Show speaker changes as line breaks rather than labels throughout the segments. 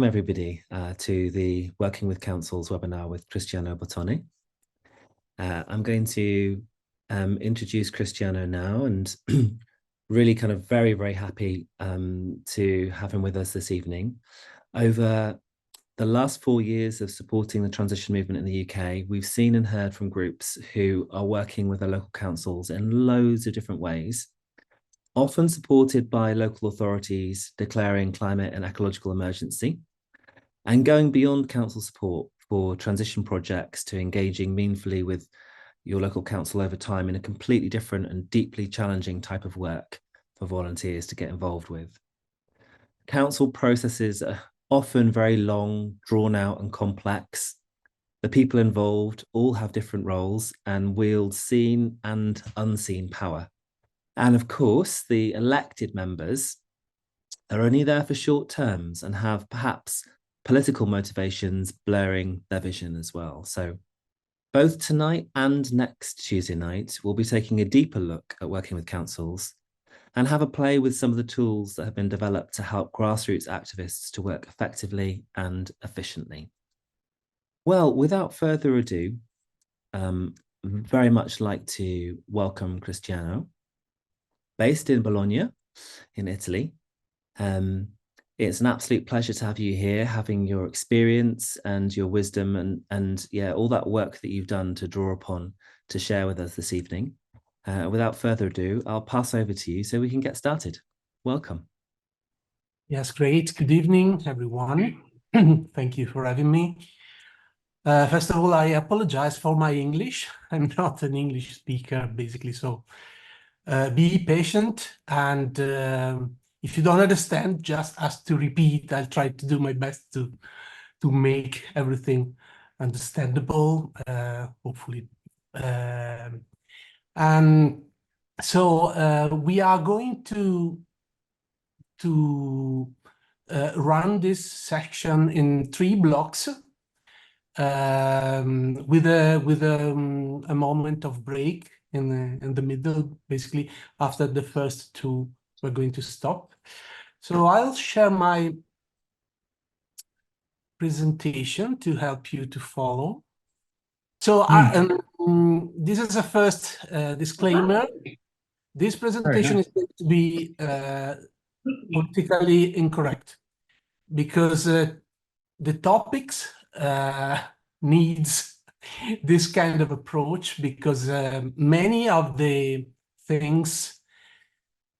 welcome everybody to the Working with Councils webinar with Cristiano Bottone. I'm going to introduce Cristiano now, and really kind of very, very happy to have him with us this evening. Over the last 4 years of supporting the transition movement in the UK, we've seen and heard from groups who are working with their local councils in loads of different ways, often supported by local authorities declaring climate and ecological emergency, and going beyond council support for transition projects to engaging meaningfully with your local council over time in a completely different and deeply challenging type of work for volunteers to get involved with. Council processes are often very long, drawn out and complex. The people involved all have different roles and wield seen and unseen power. And of course, the elected members are only there for short terms and have perhaps political motivations blurring their vision as well. So both tonight and next Tuesday night, we'll be taking a deeper look at working with councils and have a play with some of the tools that have been developed to help grassroots activists to work effectively and efficiently. Well, without further ado, very much like to welcome Cristiano, based in Bologna, in Italy. It's an absolute pleasure to have you here, having your experience and your wisdom and yeah, all that work that you've done to draw upon to share with us this evening. Without further ado, I'll pass over to you so we can get started. Welcome.
Yes, great. Good evening, everyone. Thank you for having me. First of all, I apologize for my English. I'm not an English speaker, basically, so be patient, and if you don't understand, just ask to repeat. I'll try to do my best to make everything understandable, hopefully. And so we are going to run this section in 3 blocks, with a moment of break in the middle. Basically, after the first 2, we're going to stop. So I'll share my presentation to help you to follow. So this is a first disclaimer. This presentation is going to be politically incorrect, because the topics needs this kind of approach, because many of the things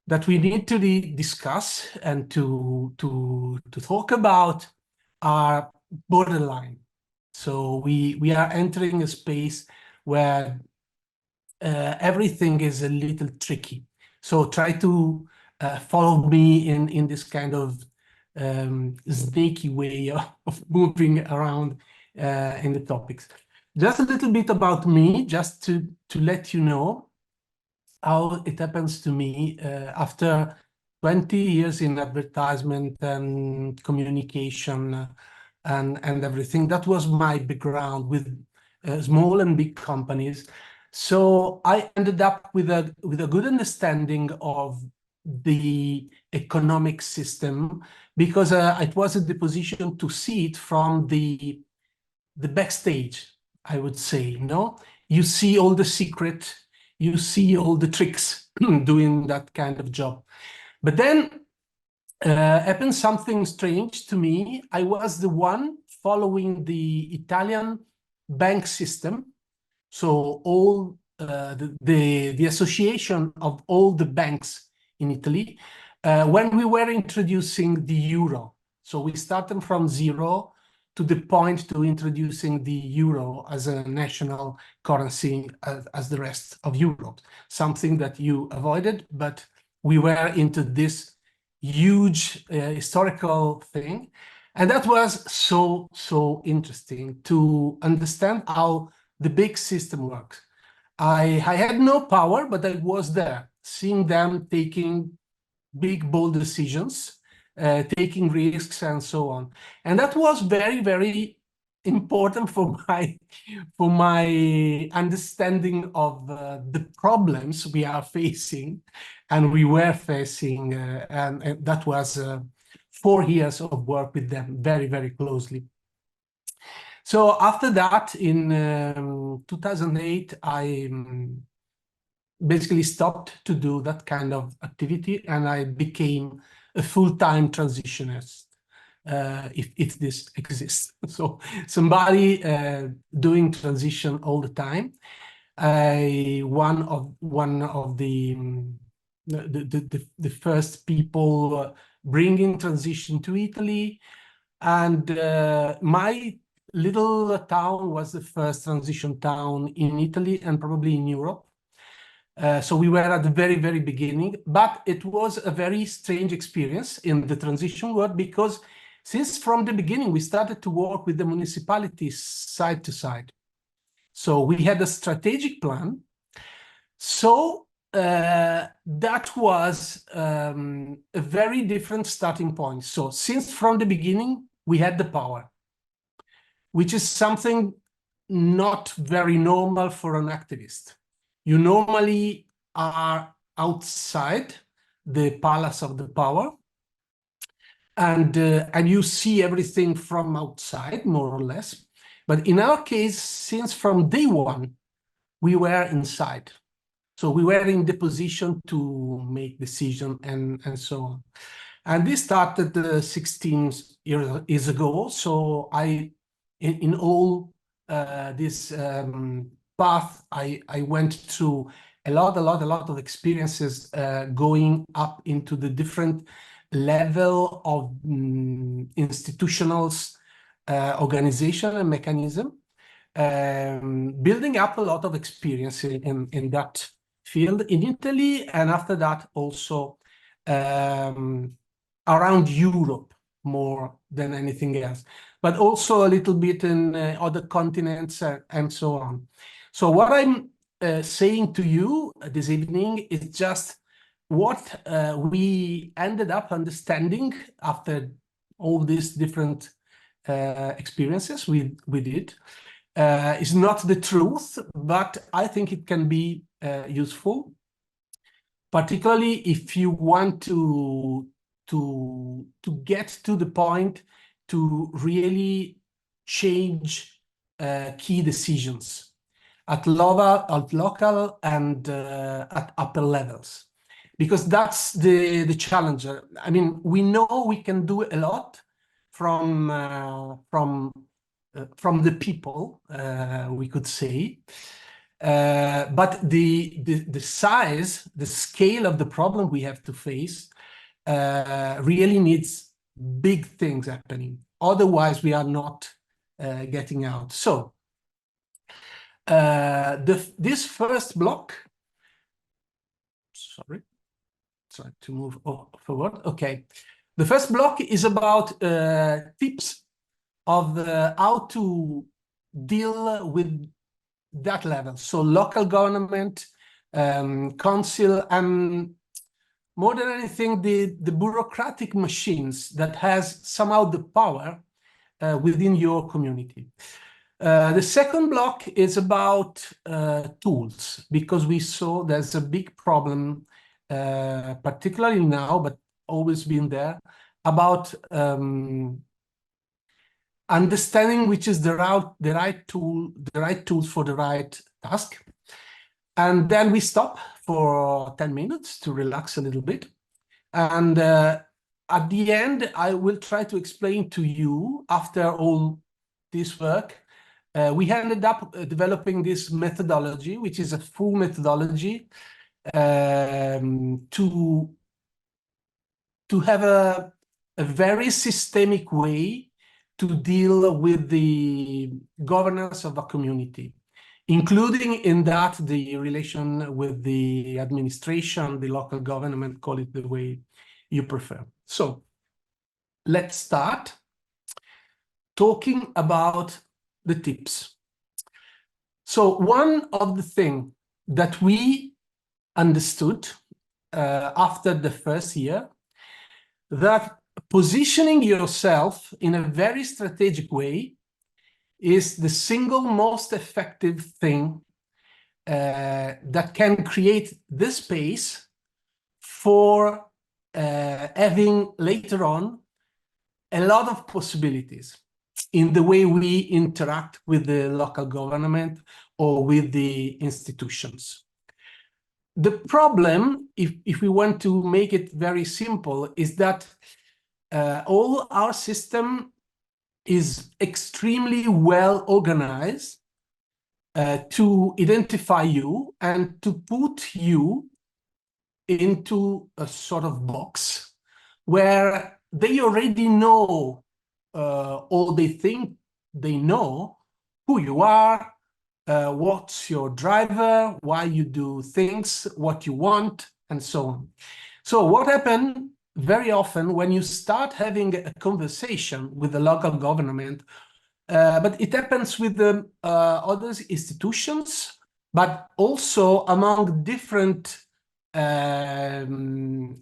that we need to discuss and to talk about are borderline. So we are entering a space where everything is a little tricky. So try to follow me in this kind of snaky way of moving around in the topics. Just a little bit about me, just to let you know how it happens to me after 20 years in advertisement and communication and everything. That was my background with small and big companies. So I ended up with a good understanding of the economic system, because it was in the position to see it from the backstage, I would say. You know, you see all the secret, you see all the tricks doing that kind of job. But then happened something strange to me. I was the one following the Italian bank system. So all the association of all the banks in Italy, when we were introducing the euro. So we started from 0 to the point to introducing the euro as a national currency as the rest of Europe, something that you avoided, but we were into this huge historical thing. And that was so interesting to understand how the big system works. I had no power, but I was there, seeing them taking big, bold decisions, taking risks and so on. And that was very, very important for my understanding of the problems we are facing and we were facing. And that was 4 years of work with them very, very closely. So after that, in 2008, I basically stopped to do that kind of activity, and I became a full-time transitionist, if this exists. So somebody doing transition all the time. One of the first people bringing transition to Italy, and my little town was the first transition town in Italy and probably in Europe. So we were at the very, very beginning, but it was a very strange experience in the transition world, because since from the beginning we started to work with the municipalities side to side. So we had a strategic plan. So that was a very different starting point. So since from the beginning we had the power, which is something not very normal for an activist. You normally are outside the palace of the power, and you see everything from outside, more or less. But in our case, since from day one, we were inside. So we were in the position to make decisions and so on. And this started 16 years ago. So in all this path, I went through a lot of experiences going up into the different level of institutionals, organization and mechanism, building up a lot of experience in that field in Italy, and after that also around Europe more than anything else, but also a little bit in other continents and so on. So what I'm saying to you this evening is just what we ended up understanding after all these different experiences we did. Is not the truth, but I think it can be useful, particularly if you want to get to the point to really change key decisions at local and at upper levels, because that's the challenge. I mean, we know we can do a lot from the people, we could say, but the size, the scale of the problem we have to face really needs big things happening. Otherwise, we are not getting out. So this first block, sorry to move forward. Okay, the first block is about tips of how to deal with that level. So local government, council, and more than anything, the bureaucratic machines that has somehow the power within your community. The second block is about tools, because we saw there's a big problem, particularly now, but always been there, about understanding which is the right tools for the right task. And then we stop for 10 minutes to relax a little bit. And at the end, I will try to explain to you, after all this work, we ended up developing this methodology, which is a full methodology to have a very systemic way to deal with the governance of a community, including in that the relation with the administration, the local government, call it the way you prefer. So let's start talking about the tips. So one of the things that we understood after the first year, that positioning yourself in a very strategic way is the single most effective thing that can create the space for having later on a lot of possibilities in the way we interact with the local government or with the institutions. The problem, if we want to make it very simple, is that all our system is extremely well organized to identify you and to put you into a sort of box where they already know, or they think they know who you are, what's your driver, why you do things, what you want, and so on. So what happened very often when you start having a conversation with the local government, but it happens with the other institutions, but also among different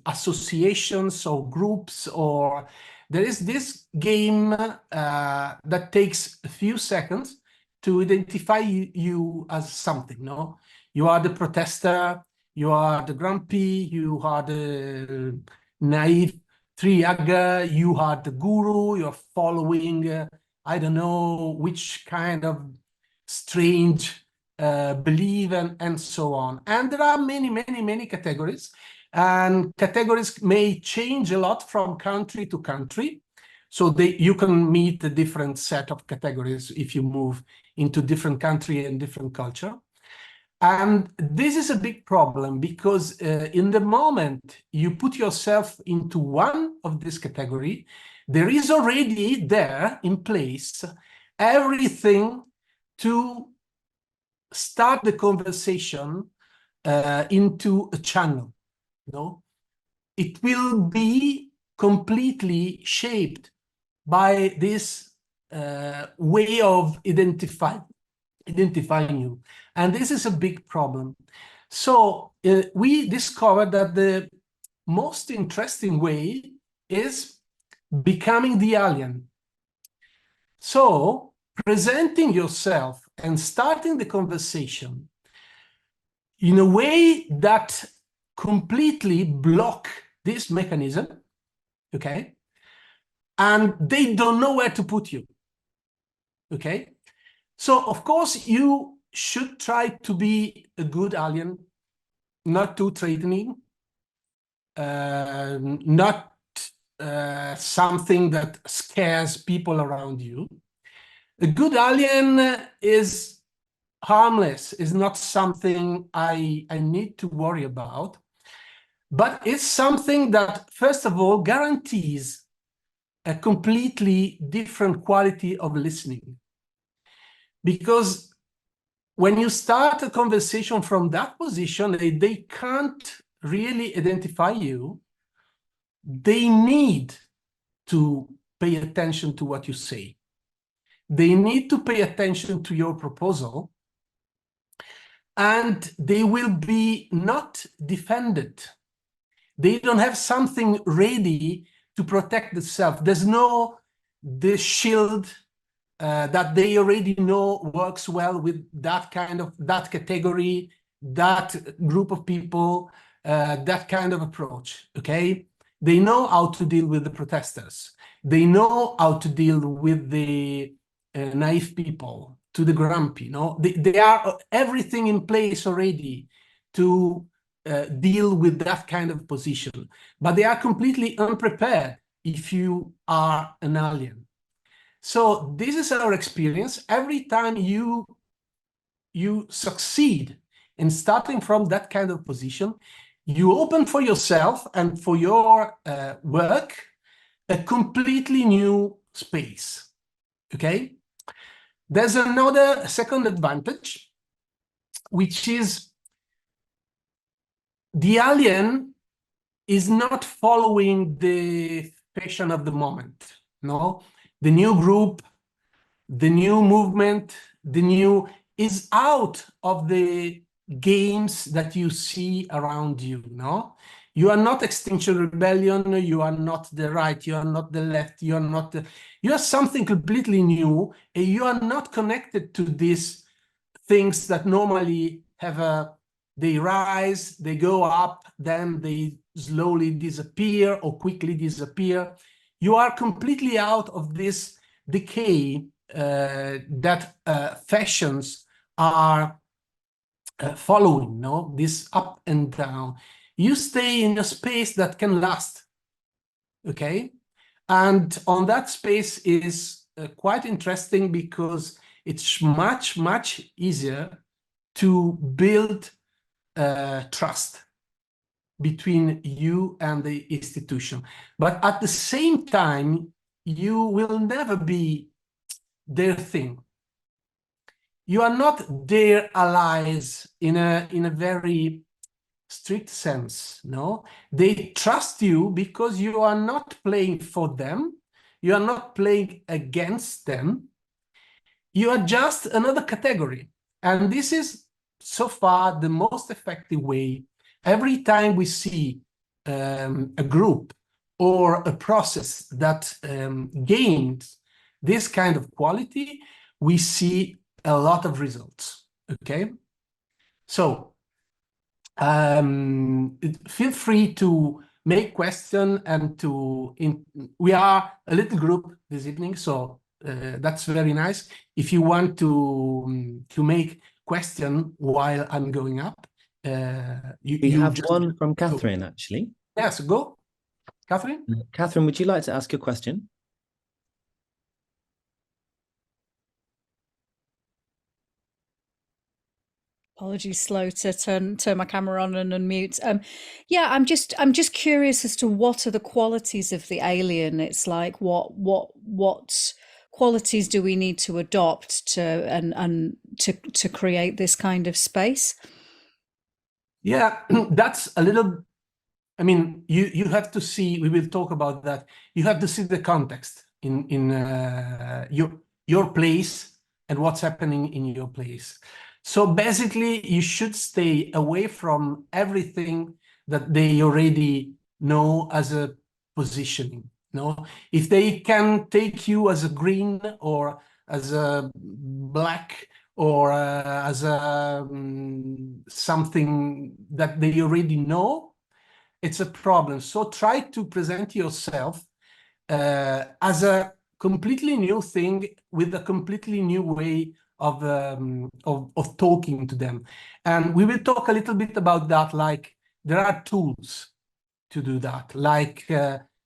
associations or groups, or there is this game that takes a few seconds to identify you as something, no? You are the protester, you are the grumpy, you are the naive triagger, you are the guru, you're following, I don't know which kind of strange belief and so on. And there are many categories, and categories may change a lot from country to country. So you can meet a different set of categories if you move into different country and different culture. And this is a big problem because in the moment you put yourself into one of this category, there is already there in place everything to start the conversation into a channel. No, it will be completely shaped by this way of identifying you. And this is a big problem. So we discovered that the most interesting way is becoming the alien. So presenting yourself and starting the conversation in a way that completely block this mechanism, okay? And they don't know where to put you, okay? So, of course, you should try to be a good alien, not too threatening, not something that scares people around you. A good alien is harmless, is not something I need to worry about, but it's something that, first of all, guarantees a completely different quality of listening. Because when you start a conversation from that position, they can't really identify you. They need to pay attention to what you say. They need to pay attention to your proposal, and they will be not defended. They don't have something ready to protect themselves. There's no the shield that they already know works well with that category, that group of people, that kind of approach, okay? They know how to deal with the protesters. They know how to deal with the naive people, to the grumpy, no? They are everything in place already to deal with that kind of position, but they are completely unprepared if you are an alien. So this is our experience. Every time you succeed in starting from that kind of position, you open for yourself and for your work a completely new space, okay? There's another second advantage, which is the alien is not following the fashion of the moment, no? The new group, the new movement, the new is out of the games that you see around you, no? You are not Extinction Rebellion, you are not the right, you are not the left, you are not the... You are something completely new, and you are not connected to these things that normally have a... They rise, they go up, then they slowly disappear or quickly disappear. you are completely out of this decay that fashions are following, no? This up and down. You stay in a space that can last, okay? And on that space is quite interesting because it's much, much easier to build trust between you and the institution. But at the same time, you will never be their thing. You are not their allies in a very strict sense, no? They trust you because you are not playing for them. You are not playing against them. You are just another category. And this is so far the most effective way. Every time we see a group or a process that gains this kind of quality, we see a lot of results, okay? So feel free to make question and we are a little group this evening, so that's very nice. If you want to make question while I'm going up,
We have one from Catherine, actually.
Yes, go. Catherine?
Catherine, would you like to ask your question?
Apologies, slow to turn my camera on and unmute. Yeah, I'm just curious as to what are the qualities of the alien. It's like what qualities do we need to adopt to create this kind of space?
Yeah, that's a little. I mean, you have to see. We will talk about that. You have to see the context in your place and what's happening in your place. So basically, you should stay away from everything that they already know as a positioning. No, if they can take you as a green or as a black or as a something that they already know, it's a problem. So try to present yourself as a completely new thing with a completely new way of talking to them. And we will talk a little bit about that, like there are tools to do that. Like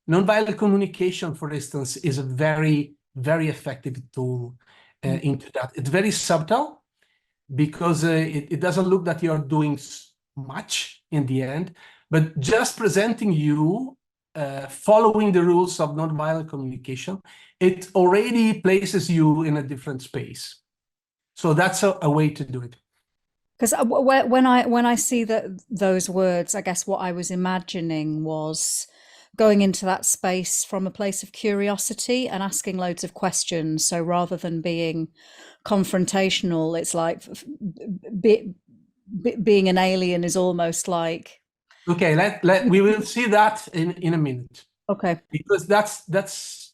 nonviolent communication, for instance, is a very, very effective tool into that. It's very subtle because it doesn't look that you're doing much in the end, but just presenting you following the rules of nonviolent communication, it already places you in a different space. So that's a way to do it.
Because when I see those words, I guess what I was imagining was going into that space from a place of curiosity and asking loads of questions. So rather than being confrontational, it's like being an alien is almost like.
Okay, we will see that in a minute.
Okay.
Because that's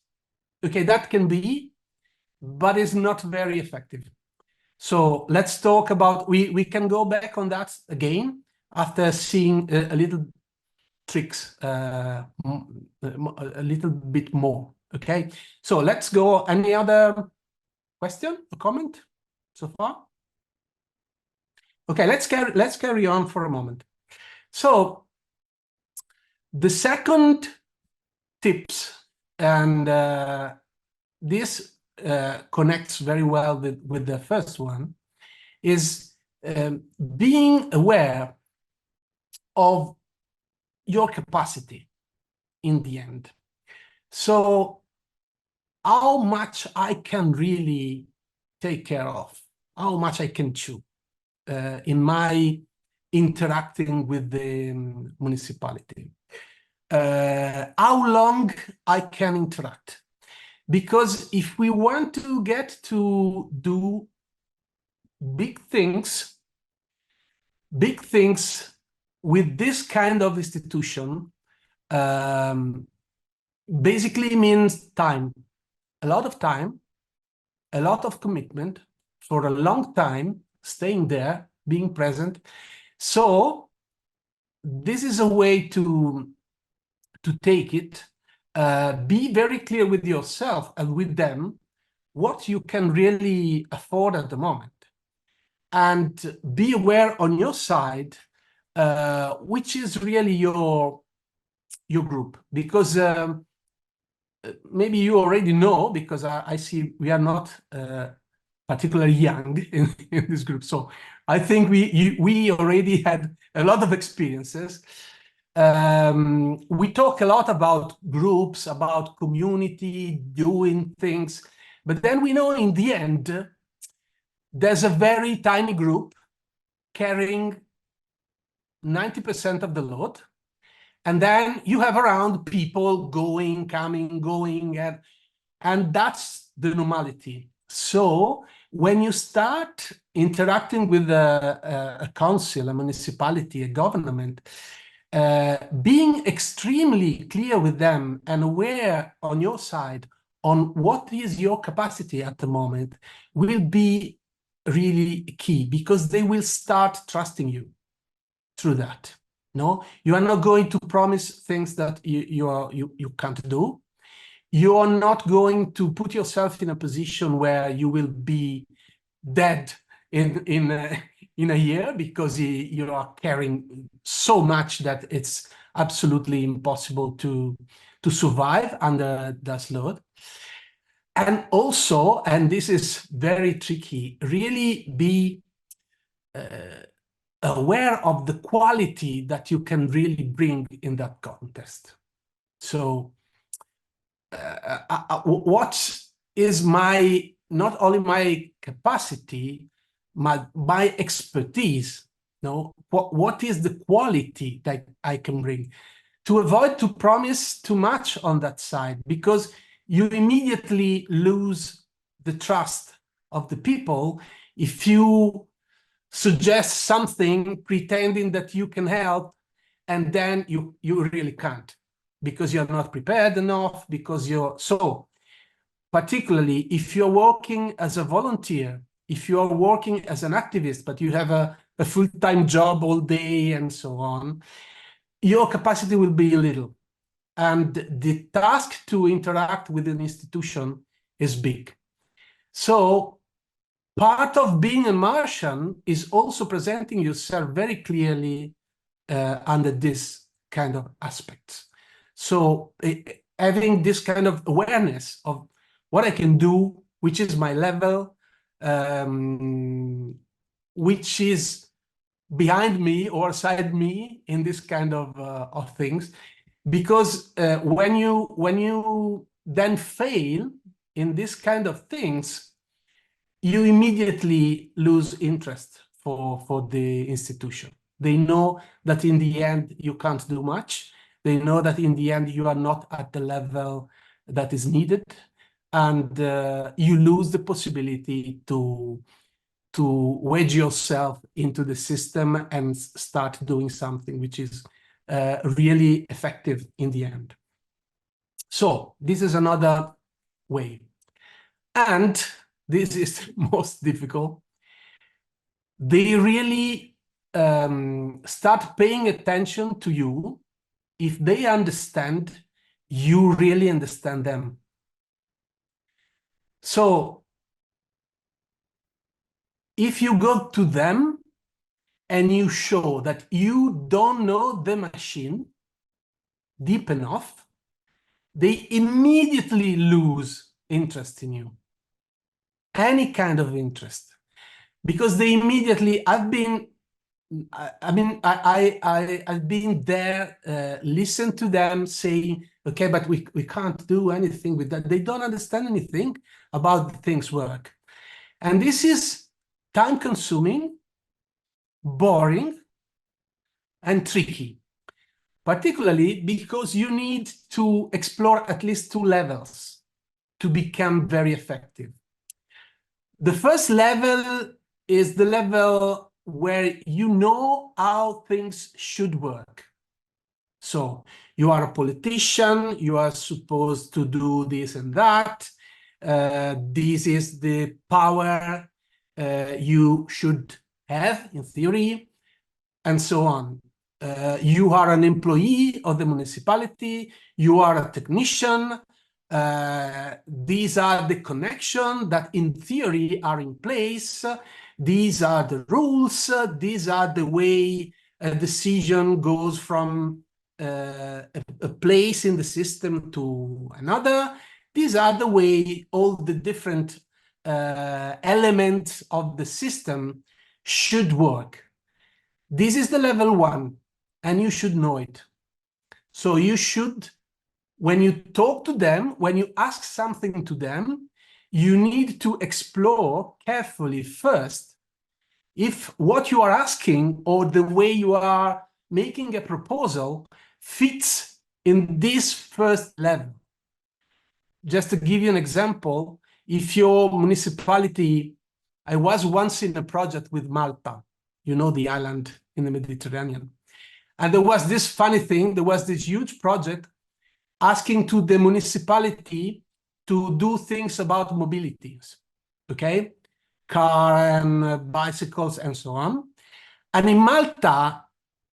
okay. That can be, but it's not very effective. So let's talk about, we can go back on that again after seeing a little tricks, a little bit more, okay? So let's go, any other question or comment so far? Okay, let's carry on for a moment. So the second tips, and this connects very well with the first one, is being aware of your capacity in the end. So how much I can really take care of, how much I can chew in my interacting with the municipality, how long I can interact. Because if we want to get to do big things with this kind of institution, basically means time, a lot of time, a lot of commitment for a long time, staying there, being present. So this is a way to take it be very clear with yourself and with them what you can really afford at the moment. And be aware on your side, which is really your group. Because maybe you already know, because I see we are not particularly young in this group. So I think we already had a lot of experiences. We talk a lot about groups, about community, doing things. But then we know in the end, there's a very tiny group carrying 90% of the load. And then you have around people going, coming, going, and that's the normality. So when you start interacting with a council, a municipality, a government, being extremely clear with them and aware on your side on what is your capacity at the moment will be really key, because they will start trusting you through that. No, you are not going to promise things that you can't do. You are not going to put yourself in a position where you will be dead in a year, because you are carrying so much that it's absolutely impossible to survive under that load. And also, and this is very tricky, really be aware of the quality that you can really bring in that context. So what is not only my capacity, my expertise, no? What is the quality that I can bring? To avoid to promise too much on that side, because you immediately lose the trust of the people if you suggest something pretending that you can help, and then you really can't, because you're not prepared enough, because so particularly if you're working as a volunteer, if you're working as an activist, but you have a full-time job all day and so on, your capacity will be little. And the task to interact with an institution is big. So part of being a Martian is also presenting yourself very clearly under this kind of aspects. So having this kind of awareness of what I can do, which is my level, which is behind me or side me in this kind of things. Because when you then fail in this kind of things, you immediately lose interest for the institution. They know that in the end you can't do much. They know that in the end you are not at the level that is needed, and you lose the possibility to wedge yourself into the system and start doing something which is really effective in the end. So this is another way. And this is most difficult. They really start paying attention to you if they understand you really understand them. So if you go to them and you show that you don't know the machine deep enough, they immediately lose interest in you. Any kind of interest. Because they immediately, I've been there, listen to them saying, okay, but we can't do anything with that. They don't understand anything about the things work. And this is time consuming, boring, and tricky, particularly because you need to explore at least 2 levels to become very effective. The first level is the level where you know how things should work. So you are a politician, you are supposed to do this and that. This is the power you should have in theory, and so on. you are an employee of the municipality, you are a technician, these are the connections that in theory are in place, these are the rules, these are the way a decision goes from a place in the system to another. These are the way all the different elements of the system should work. This is the level 1, and you should know it. So you should, when you talk to them, when you ask something to them, you need to explore carefully first if what you are asking or the way you are making a proposal fits in this first level. Just to give you an example, if your municipality, I was once in a project with Malta, you know, the island in the Mediterranean. And there was this funny thing, there was this huge project asking to the municipality to do things about mobilities, okay? Car and bicycles and so on. And in Malta,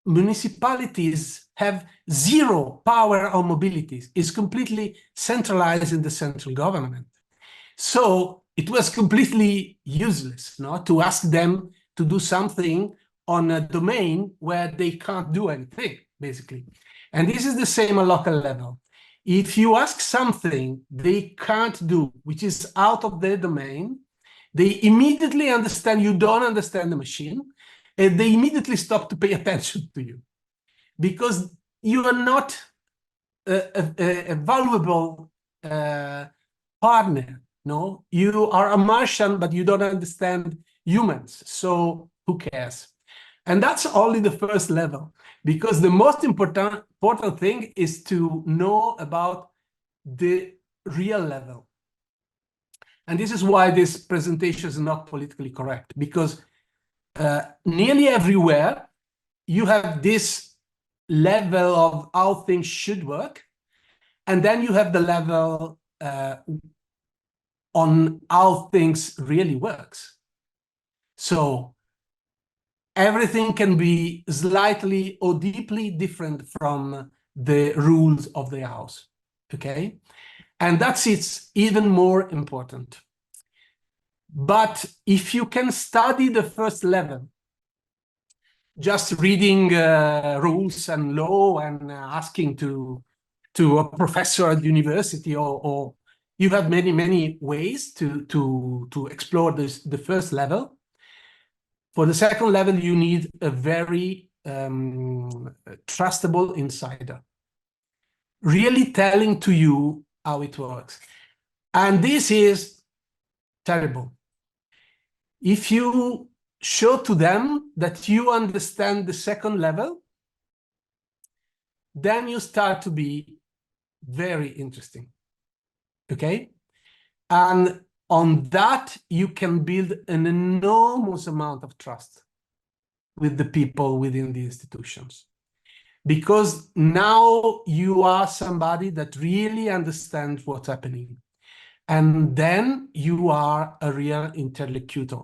municipalities have zero power on mobilities. It's completely centralized in the central government. So it was completely useless, no, to ask them to do something on a domain where they can't do anything, basically. And this is the same at local level. If you ask something they can't do, which is out of their domain, they immediately understand you don't understand the machine, and they immediately stop to pay attention to you, because you are not a valuable partner. No, you are a Martian, but you don't understand humans. So who cares? And that's only the first level, because the most important thing is to know about the real level. And this is why this presentation is not politically correct, because nearly everywhere you have this level of how things should work, and then you have the level on how things really works. So everything can be slightly or deeply different from the rules of the house, okay? And that's it's even more important. But if you can study the first level, just reading rules and law and asking to a professor at university, or you have many ways to explore the first level. For the second level, you need a very trustable insider, really telling to you how it works. And this is terrible. If you show to them that you understand the second level, then you start to be very interesting, okay? And on that, you can build an enormous amount of trust with the people within the institutions. Because now you are somebody that really understands what's happening. And then you are a real interlocutor,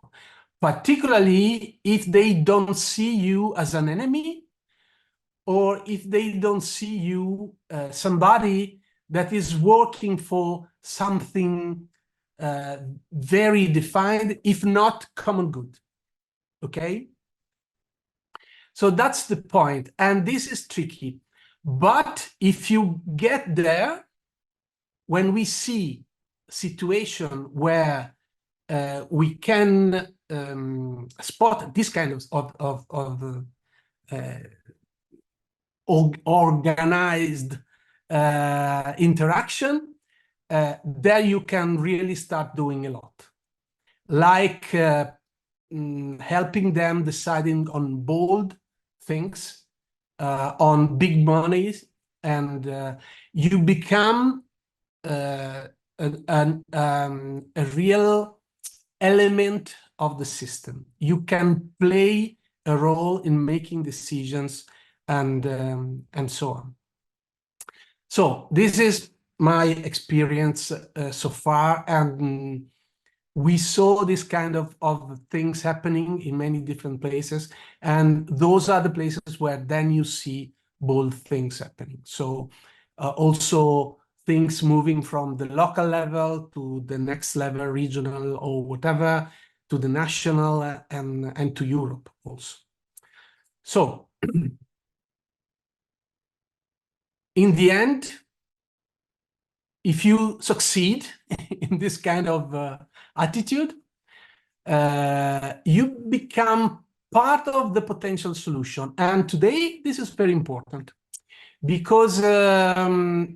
particularly if they don't see you as an enemy, or if they don't see you somebody that is working for something very defined, if not common good, okay? So that's the point, and this is tricky. But if you get there, when we see a situation where we can spot this kind of organized interaction, there you can really start doing a lot. Like helping them deciding on bold things, on big monies, and you become a real element of the system. You can play a role in making decisions and so on. So this is my experience so far, and we saw this kind of things happening in many different places, and those are the places where then you see bold things happening. So also things moving from the local level to the next level, regional or whatever, to the national and to Europe also. So in the end, if you succeed in this kind of attitude, you become part of the potential solution. And today, this is very important because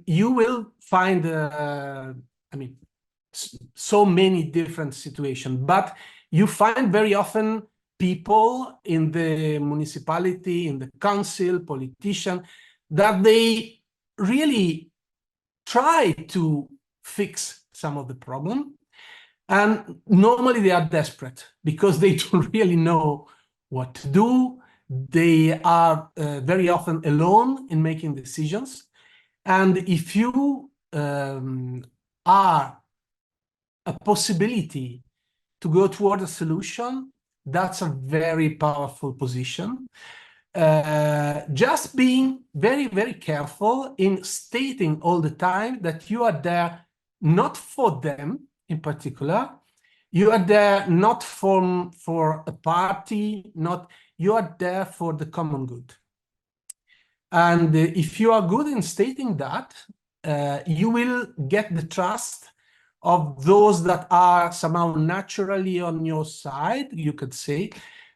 you will find, I mean, so many different situations, but you find very often people in the municipality, in the council, politician, that they really try to fix some of the problem. And normally they are desperate because they don't really know what to do. They are very often alone in making decisions. And if you are a possibility to go toward a solution, that's a very powerful position. Just being very, very careful in stating all the time that you are there not for them in particular, you are there not for a party, you are there for the common good. And if you are good in stating that, you will get the trust of those that are somehow naturally on your side, you could say,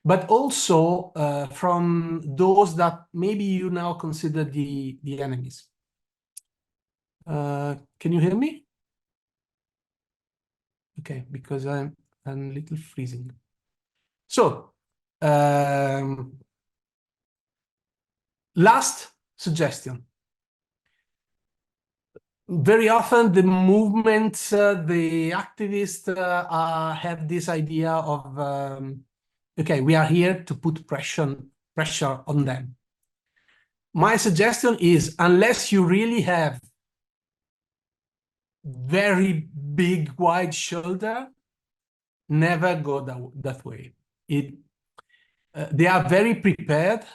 but also from those that maybe you now consider the enemies. Can you hear me? Okay, because I'm a little freezing. So, last suggestion. Very often the movements, the activists have this idea of, okay, we are here to put pressure on them. My suggestion is, unless you really have very big, wide shoulder, never go that way. They are very prepared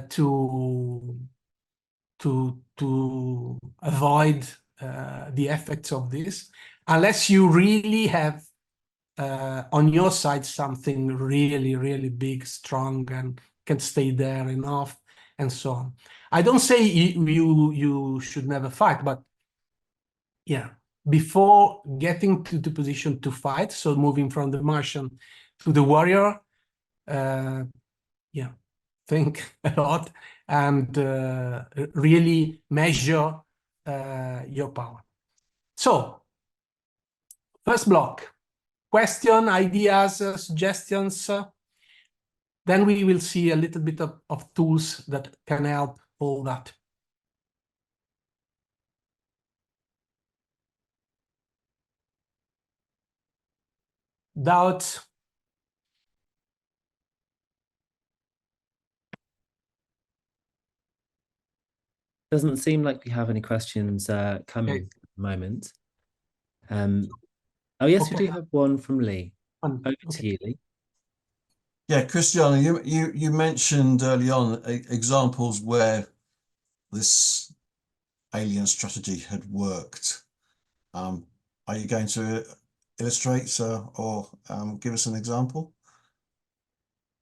to avoid the effects of this, unless you really have on your side something really, really big, strong, and can stay there enough, and so on. I don't say you should never fight, but yeah, before getting to the position to fight, so moving from the Martian to the warrior, yeah, think a lot and really measure your power. So, first block, question, ideas, suggestions. Then we will see a little bit of tools that can help all that. Doubts?
Doesn't seem like we have any questions coming
Okay.
at the moment. Oh yes,
Okay.
we do have one from Lee. Over to you, Lee.
Yeah, Cristiano, you mentioned early on examples where this alien strategy had worked. Are you going to illustrate or give us an example?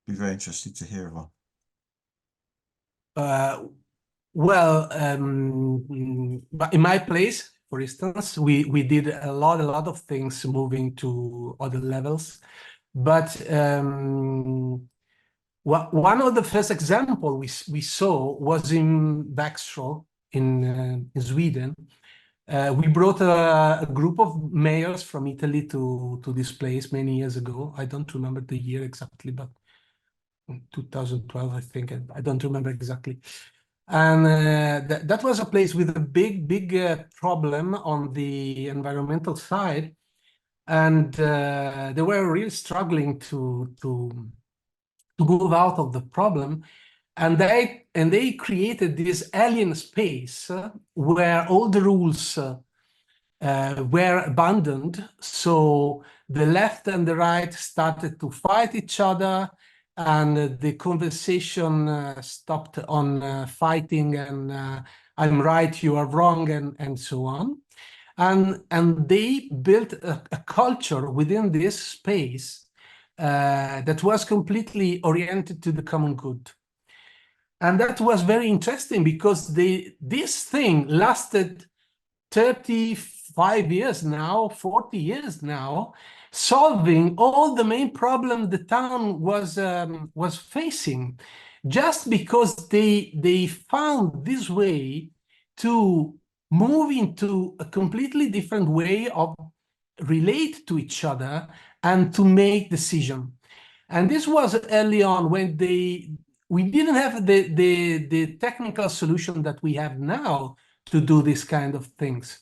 Be very interested to hear one.
Well, in my place, for instance, we did a lot of things moving to other levels, but one of the first example we saw was in Växjö in Sweden. We brought a group of mayors from Italy to this place many years ago. I don't remember the year exactly, but 2012, I think. I don't remember exactly. And that was a place with a big problem on the environmental side, and they were really struggling to move out of the problem, and they created this alien space where all the rules were abandoned. So the left and the right started to fight each other, and the conversation stopped on fighting and I'm right, you are wrong, and so on. And they built a culture within this space that was completely oriented to the common good. And that was very interesting because this thing lasted 35 years now, 40 years now, solving all the main problems the town was facing, just because they found this way to move into a completely different way of relate to each other and to make decision. And this was early on when we didn't have the technical solution that we have now to do this kind of things.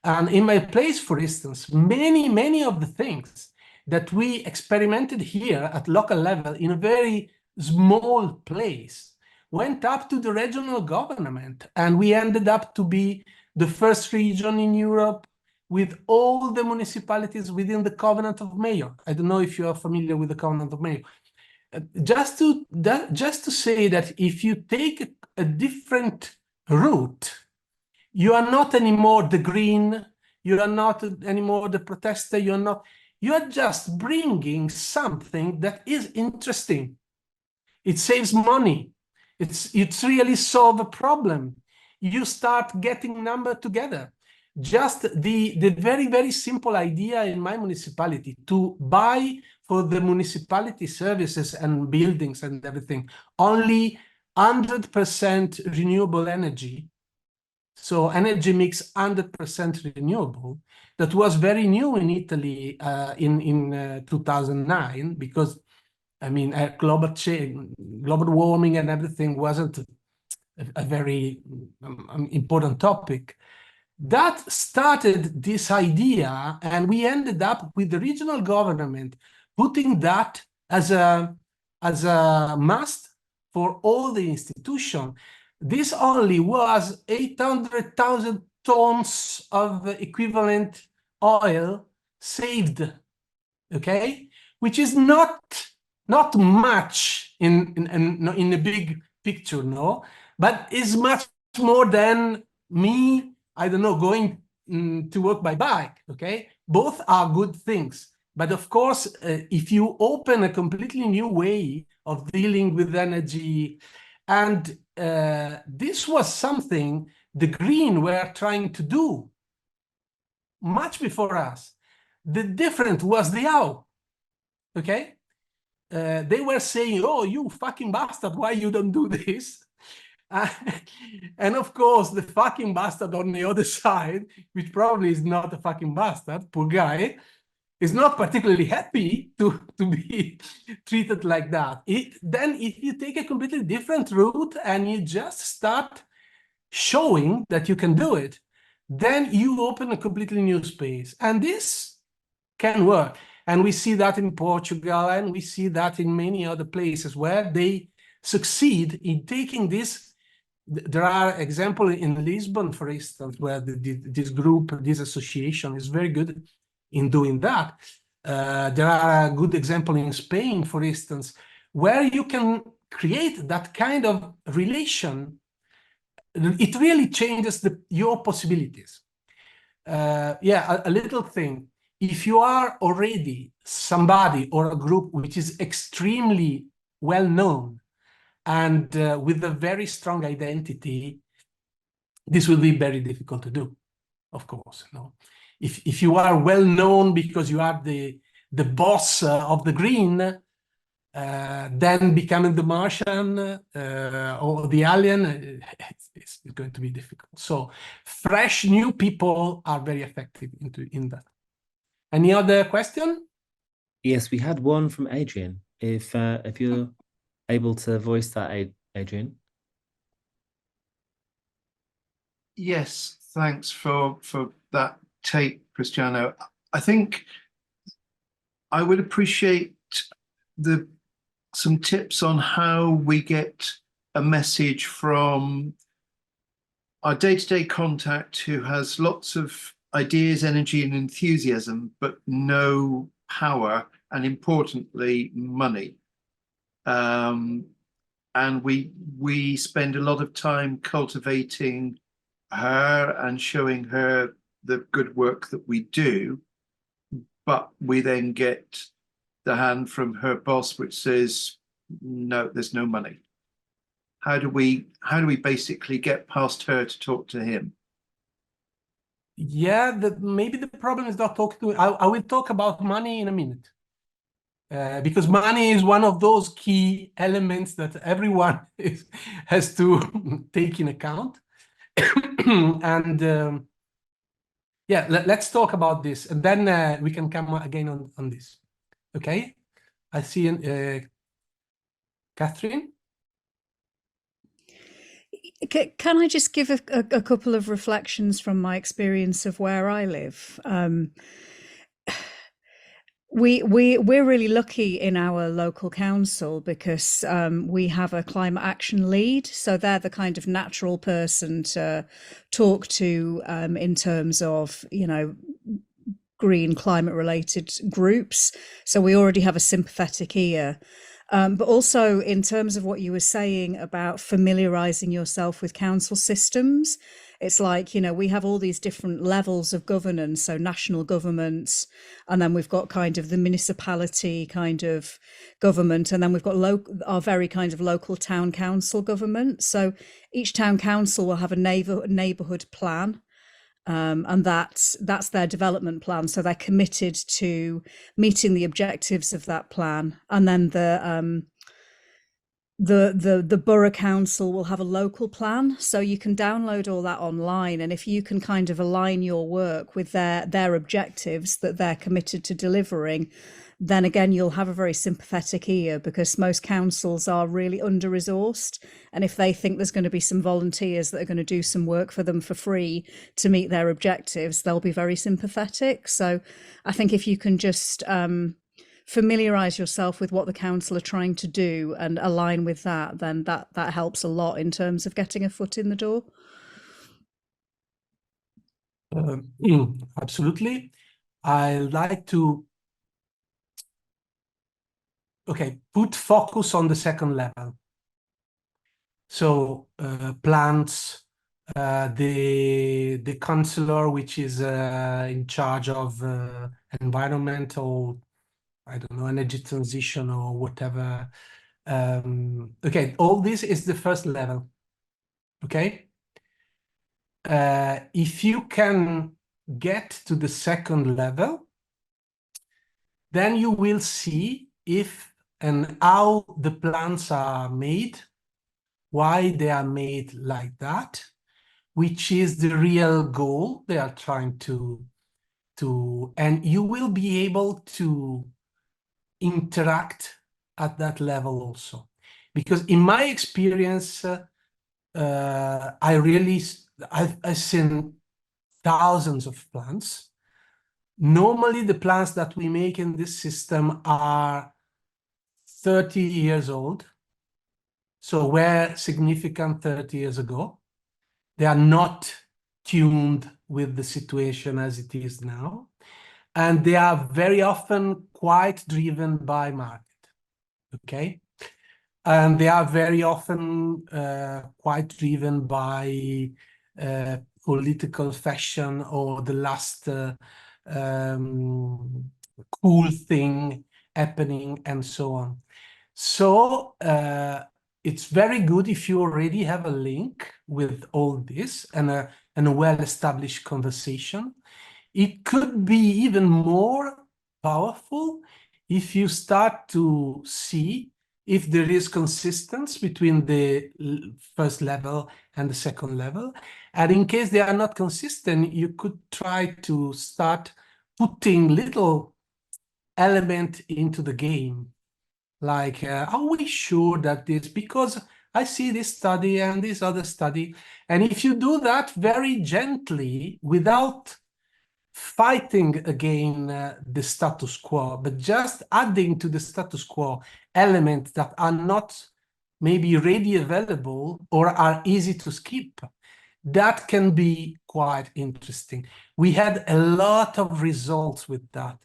And in my place, for instance, many of the things that we experimented here at local level in a very small place went up to the regional government, and we ended up to be the first region in Europe with all the municipalities within the Covenant of Mayor. I don't know if you are familiar with the Covenant of Mayor. Just to say that if you take a different route, you are not anymore the green, you are not anymore the protester, you are just bringing something that is interesting. It saves money. It's really solve a problem. You start getting number together. Just the very, very simple idea in my municipality to buy for the municipality services and buildings and everything, only 100% renewable energy. So energy mix 100% renewable. That was very new in Italy in 2009, because I mean, global change, global warming and everything wasn't a very important topic. That started this idea, and we ended up with the regional government putting that as a must for all the institution. This only was 800,000 tons of equivalent oil saved, okay, which is not much in the big picture, no, but is much more than me, I don't know, going to work by bike, okay? Both are good things. But of course, if you open a completely new way of dealing with energy, and this was something the Green were trying to do much before us. The difference was the how, okay? They were saying, oh, you fucking bastard, why you don't do this? And of course, the fucking bastard on the other side, which probably is not a fucking bastard, poor guy, is not particularly happy to be treated like that. Then if you take a completely different route and you just start showing that you can do it, then you open a completely new space. And this can work. And we see that in Portugal, and we see that in many other places where they succeed in taking this. There are examples in Lisbon, for instance, where this group, this association is very good in doing that. There are a good example in Spain, for instance, where you can create that kind of relation. It really changes your possibilities. Yeah, a little thing. If you are already somebody or a group which is extremely well known and with a very strong identity, this will be very difficult to do, of course. No, if you are well known because you are the boss of the Green, then becoming the Martian or the alien, it's going to be difficult. So fresh new people are very effective in that. Any other question?
Yes, we had one from Adrian. If you're able to voice that, Adrian.
Yes, thanks for that take, Cristiano. I think I would appreciate some tips on how we get a message from our day-to-day contact who has lots of ideas, energy, and enthusiasm, but no power and, importantly, money. And we spend a lot of time cultivating her and showing her the good work that we do, but we then get the hand from her boss which says, no, there's no money. How do we basically get past her to talk to him?
Yeah, maybe the problem is not talking to. I will talk about money in a minute, because money is one of those key elements that everyone has to take in account. And yeah, let's talk about this, and then we can come again on this. Okay, I see Catherine.
Can I just give a couple of reflections from my experience of where I live? We're really lucky in our local council because we have a climate action lead, so they're the kind of natural person to talk to in terms of, you know, green climate related groups. So we already have a sympathetic ear. But also in terms of what you were saying about familiarizing yourself with council systems, it's like, you know, we have all these different levels of governance, so national governments, and then we've got kind of the municipality kind of government, and then we've got our very kind of local town council government. So each town council will have a neighborhood plan. And that's their development plan. So they're committed to meeting the objectives of that plan. And then the borough council will have a local plan. So you can download all that online. And if you can kind of align your work with their objectives that they're committed to delivering, then again, you'll have a very sympathetic ear, because most councils are really under-resourced. And if they think there's going to be some volunteers that are going to do some work for them for free to meet their objectives, they'll be very sympathetic. So I think if you can just familiarize yourself with what the council are trying to do and align with that, then that helps a lot in terms of getting a foot in the door.
Absolutely. I like to put focus on the second level. So plants, the councillor, which is in charge of environmental, I don't know, energy transition or whatever. Okay, all this is the first level. Okay. If you can get to the second level, then you will see if and how the plans are made, why they are made like that, which is the real goal they are trying to and you will be able to interact at that level also. Because in my experience, I've seen thousands of plans. Normally, the plans that we make in this system are 30 years old. So were significant 30 years ago. They are not tuned with the situation as it is now. And they are very often quite driven by market, okay? And they are very often quite driven by political fashion or the last cool thing happening and so on. So it's very good if you already have a link with all this and a well-established conversation. It could be even more powerful if you start to see if there is consistency between the first level and the second level. And in case they are not consistent, you could try to start putting little element into the game. Like, are we sure that this, because I see this study and this other study. And if you do that very gently, without fighting again the status quo, but just adding to the status quo elements that are not maybe ready available or are easy to skip, that can be quite interesting. We had a lot of results with that.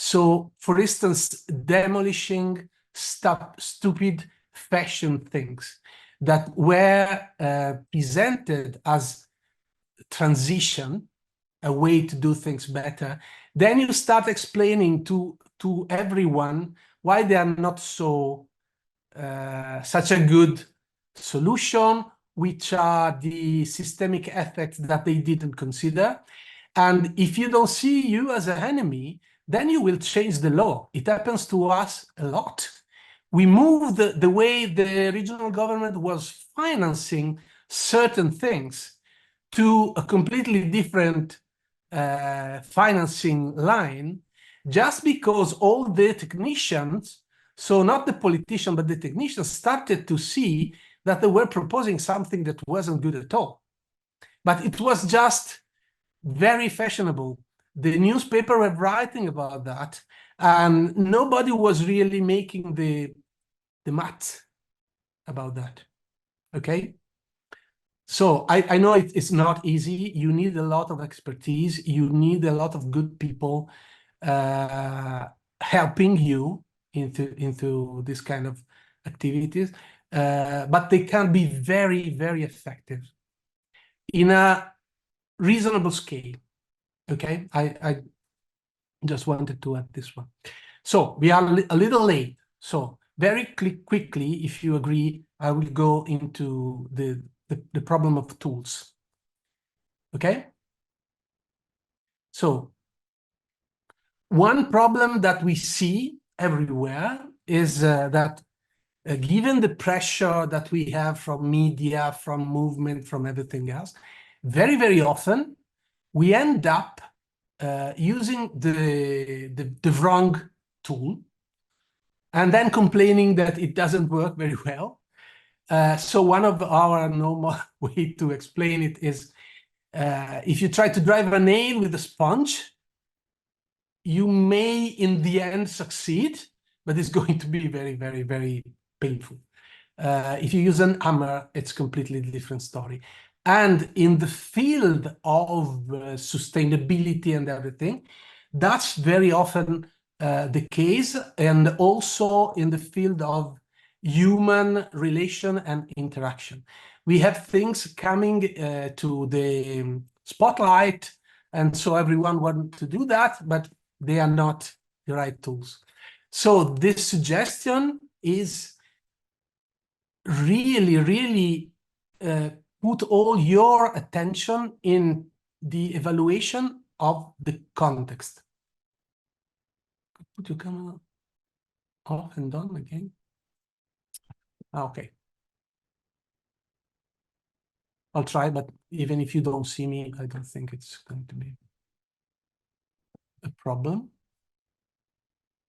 So, for instance, demolishing stupid fashion things that were presented as transition, a way to do things better, then you start explaining to everyone why they are not such a good solution, which are the systemic effects that they didn't consider. And if you don't see you as an enemy, then you will change the law. It happens to us a lot. We move the way the regional government was financing certain things to a completely different financing line, just because all the technicians, so not the politician, but the technicians, started to see that they were proposing something that wasn't good at all. But it was just very fashionable. The newspaper were writing about that, and nobody was really making the math about that. Okay? So I know it's not easy. You need a lot of expertise. You need a lot of good people helping you into this kind of activities. But they can be very, very effective in a reasonable scale. Okay, I just wanted to add this one. So we are a little late. So very quickly, if you agree, I will go into the problem of tools. Okay? So one problem that we see everywhere is that given the pressure that we have from media, from movement, from everything else, very, very often we end up using the wrong tool and then complaining that it doesn't work very well. So one of our normal way to explain it is if you try to drive a nail with a sponge, you may in the end succeed, but it's going to be very, very, very painful. If you use an hammer, it's a completely different story. And in the field of sustainability and everything, that's very often the case, and also in the field of human relation and interaction. We have things coming to the spotlight, and so everyone wants to do that, but they are not the right tools. So this suggestion is really, really put all your attention in the evaluation of the context. Put your camera off and on again. Okay. I'll try, but even if you don't see me, I don't think it's going to be a problem.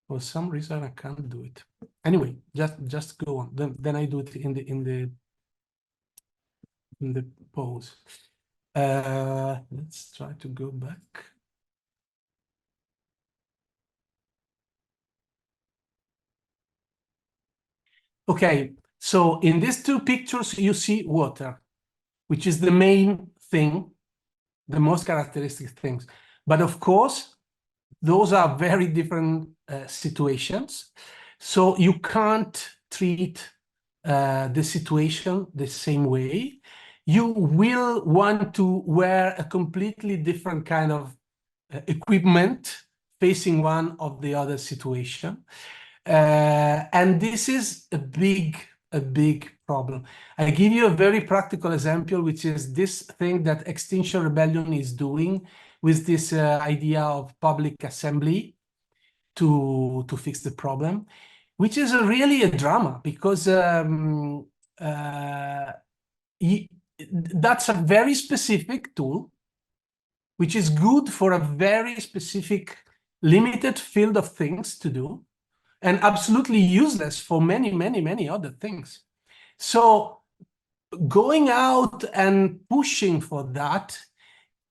For some reason, I can't do it. Anyway, just go on. Then I do it in the pose. Let's try to go back. Okay, so in these two pictures, you see water, which is the main thing, the most characteristic things. But of course, those are very different situations. So you can't treat the situation the same way. You will want to wear a completely different kind of equipment facing one of the other situation. And this is a big problem. I give you a very practical example, which is this thing that Extinction Rebellion is doing with this idea of public assembly to fix the problem, which is really a drama, because that's a very specific tool, which is good for a very specific, limited field of things to do, and absolutely useless for many, many, many other things. So going out and pushing for that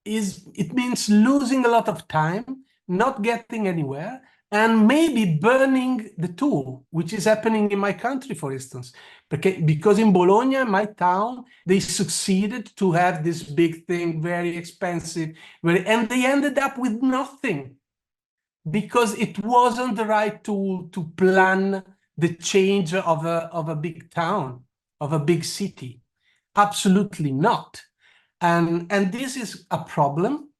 it means losing a lot of time, not getting anywhere, and maybe burning the tool, which is happening in my country, for instance. Because in Bologna, my town, they succeeded to have this big thing, very expensive, and they ended up with nothing. because it wasn't the right tool to plan the change of a big town, of a big city. Absolutely not. And this is a problem.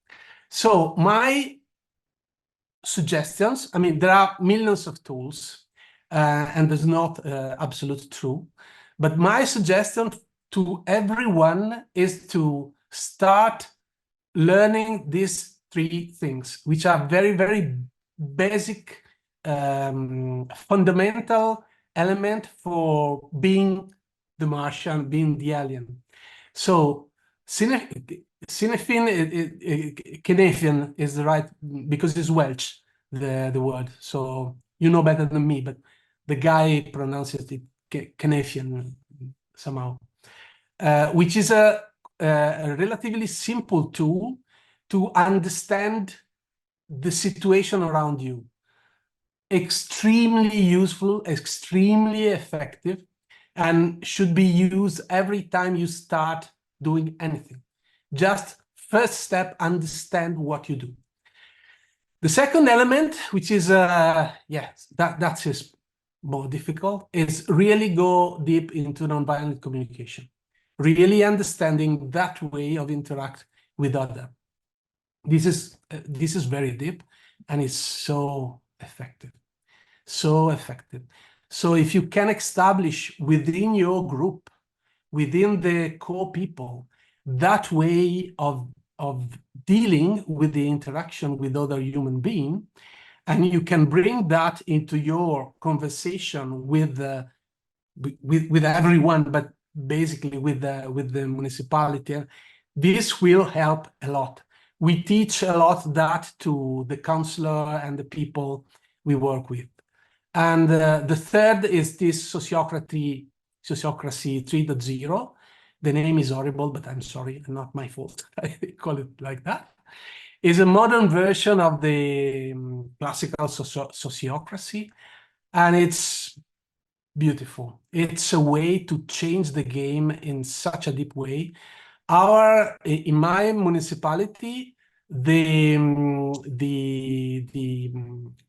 So my suggestions, I mean, there are millions of tools, and there's not absolute true, but my suggestion to everyone is to start learning these 3 things, which are very, very basic, fundamental element for being the Martian, being the alien. So Cynefin is the right, because it's Welsh, the word. So you know better than me, but the guy pronounces it Cynefin somehow, which is a relatively simple tool to understand the situation around you. Extremely useful, extremely effective, and should be used every time you start doing anything. Just first step, understand what you do. The second element, which is, that is more difficult, is really go deep into nonviolent communication. Really understanding that way of interact with other. This is very deep, and it's so effective. So effective. So if you can establish within your group, within the core people, that way of dealing with the interaction with other human being, and you can bring that into your conversation with everyone, but basically with the municipality, this will help a lot. We teach a lot that to the counselor and the people we work with. And the third is this sociocracy 3.0. The name is horrible, but I'm sorry, not my fault. I call it like that. It's a modern version of the classical sociocracy, and it's beautiful. It's a way to change the game in such a deep way. In my municipality, the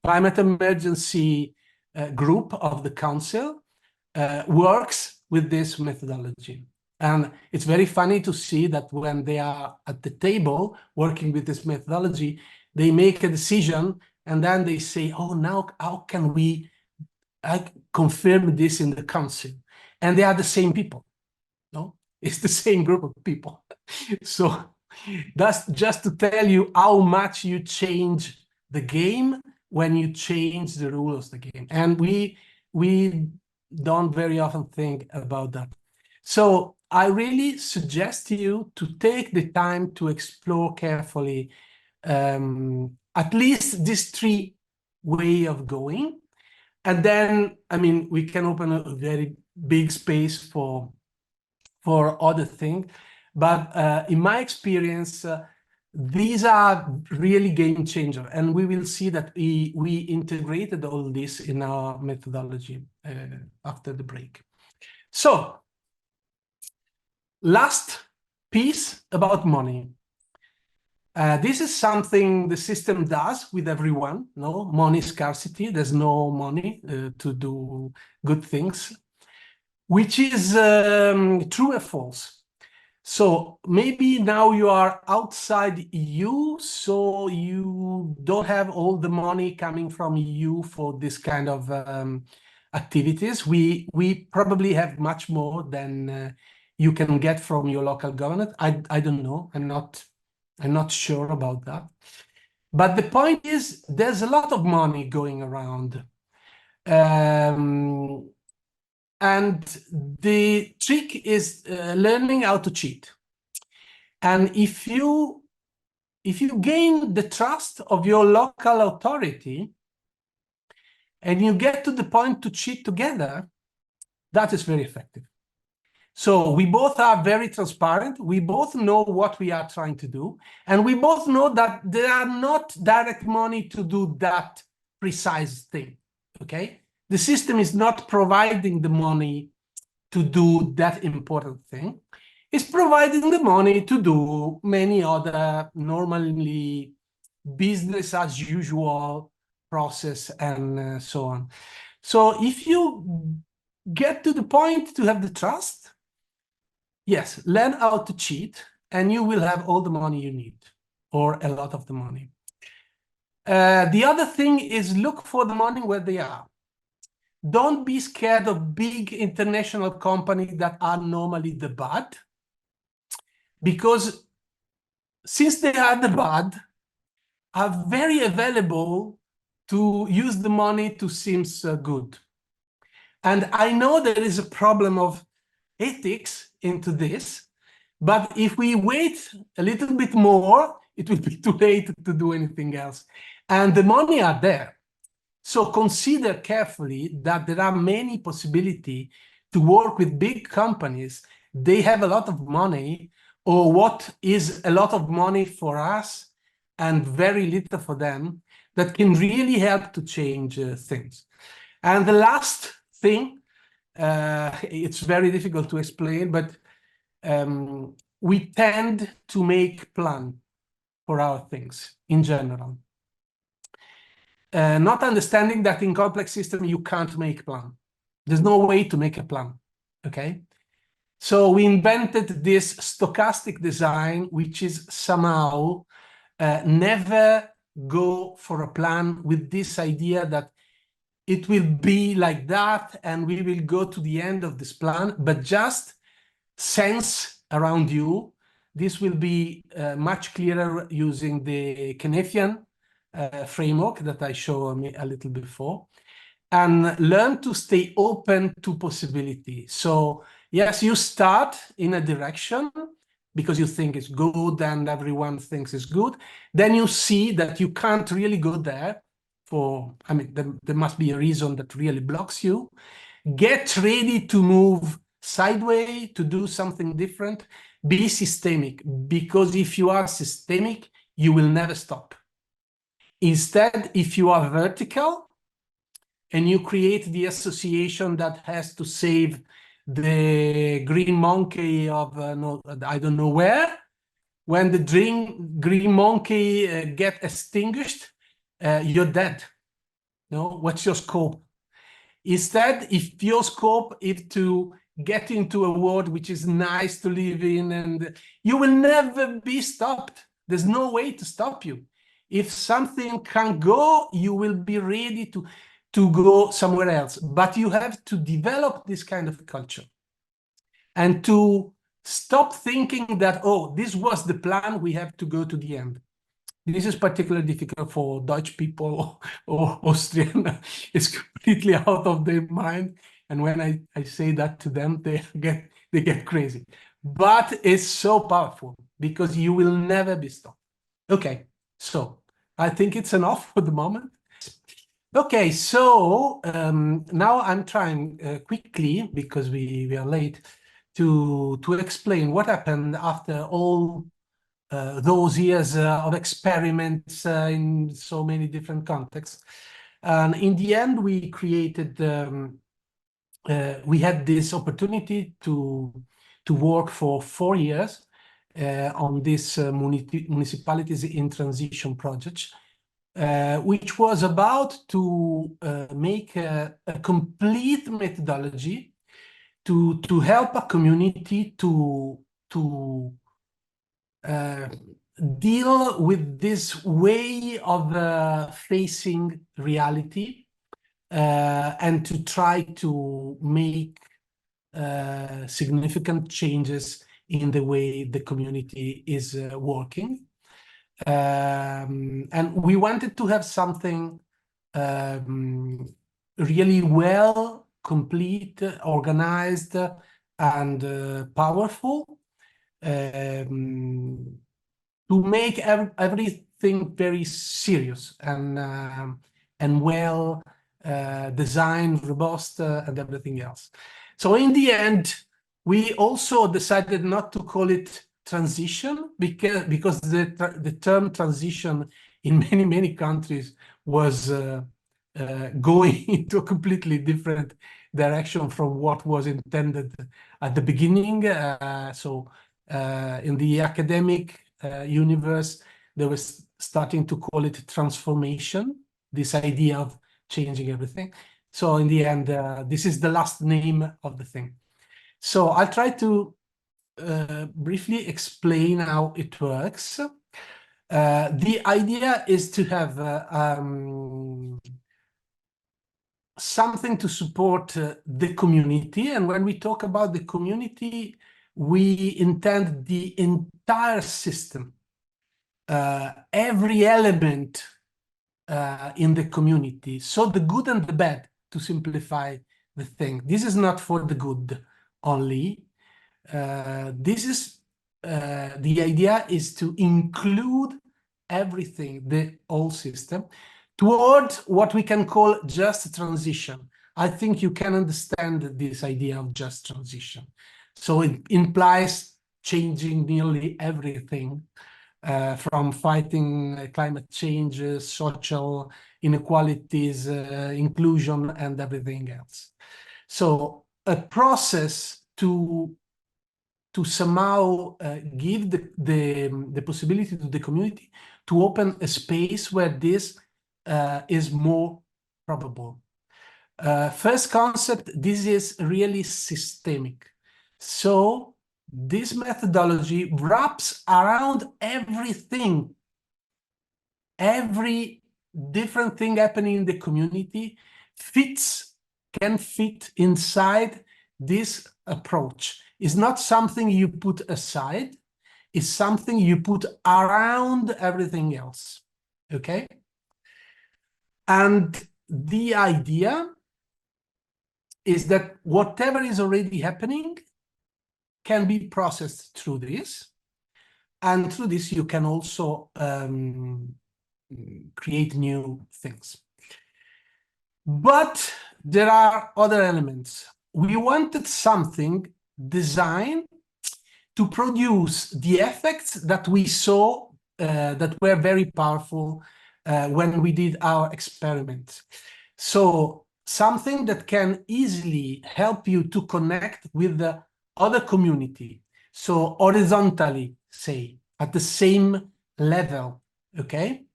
climate emergency group of the council works with this methodology. And it's very funny to see that when they are at the table working with this methodology, they make a decision and then they say, oh, now how can we confirm this in the council? And they are the same people, no? It's the same group of people. So that's just to tell you how much you change the game when you change the rules of the game. And we don't very often think about that. So I really suggest you to take the time to explore carefully at least these 3 ways of going. And then, I mean, we can open a very big space for other things. But in my experience, these are really game changer. And we will see that we integrated all this in our methodology after the break. So, last piece about money. This is something the system does with everyone, no? Money scarcity, there's no money to do good things, which is true or false. So maybe now you are outside EU, so you don't have all the money coming from EU for this kind of activities. We probably have much more than you can get from your local government. I don't know. I'm not sure about that. But the point is, there's a lot of money going around. And the trick is learning how to cheat. And if you gain the trust of your local authority and you get to the point to cheat together, that is very effective. So we both are very transparent. We both know what we are trying to do. And we both know that there are not direct money to do that precise thing, okay? The system is not providing the money to do that important thing. It's providing the money to do many other normally business as usual process and so on. So if you get to the point to have the trust, yes, learn how to cheat, and you will have all the money you need, or a lot of the money. The other thing is look for the money where they are. Don't be scared of big international companies that are normally the bad, because since they are the bad, are very available to use the money to seem good. And I know there is a problem of ethics into this, but if we wait a little bit more, it will be too late to do anything else. And the money are there. So consider carefully that there are many possibilities to work with big companies. They have a lot of money, or what is a lot of money for us and very little for them, that can really help to change things. And the last thing, it's very difficult to explain, but we tend to make plan for our things in general. Not understanding that in complex system, you can't make plan. There's no way to make a plan, okay? So we invented this stochastic design, which is somehow never go for a plan with this idea that it will be like that and we will go to the end of this plan, but just sense around you. This will be much clearer using the Keynesian framework that I showed a little before, and learn to stay open to possibility. So yes, you start in a direction because you think it's good and everyone thinks it's good. Then you see that you can't really go there for, I mean, there must be a reason that really blocks you. Get ready to move sideways, to do something different. Be systemic, because if you are systemic, you will never stop. Instead, if you are vertical and you create the association that has to save the green monkey of no, I don't know where, when the green monkey get extinguished, you're dead. No, what's your scope? Instead, if your scope is to get into a world which is nice to live in, and you will never be stopped. There's no way to stop you. If something can go, you will be ready to go somewhere else. But you have to develop this kind of culture and to stop thinking that, oh, this was the plan, we have to go to the end. This is particularly difficult for Dutch people or Austrian. It's completely out of their mind. And when I say that to them, they get crazy. But it's so powerful because you will never be stopped. Okay, so I think it's enough for the moment. Okay, so now I'm trying quickly, because we are late, to explain what happened after all those years of experiments in so many different contexts. And in the end, we created, we had this opportunity to work for 4 years on this Municipalities in Transition project, which was about to make a complete methodology to help a community to deal with this way of facing reality and to try to make significant changes in the way the community is working. And we wanted to have something really well, complete, organized, and powerful, to make everything very serious and well designed, robust, and everything else. So in the end, we also decided not to call it transition, because the term transition in many countries was going into a completely different direction from what was intended at the beginning. So in the academic universe, they were starting to call it transformation. this idea of changing everything. So in the end, this is the last name of the thing. So I'll try to briefly explain how it works. The idea is to have something to support the community. And when we talk about the community, we intend the entire system, every element in the community. So the good and the bad, to simplify the thing. This is not for the good only. This is the idea is to include everything, the whole system, toward what we can call just transition. I think you can understand this idea of just transition. So it implies changing nearly everything, from fighting climate change, social inequalities, inclusion, and everything else. So a process to somehow give the possibility to the community to open a space where this is more probable. First concept, this is really systemic. So this methodology wraps around everything, every different thing happening in the community can fit inside this approach. It's not something you put aside, it's something you put around everything else, okay? And the idea is that whatever is already happening can be processed through this, and through this you can also create new things. But there are other elements. We wanted something designed to produce the effects that we saw that were very powerful when we did our experiment. So something that can easily help you to connect with the other community. So horizontally, say, at the same level, okay?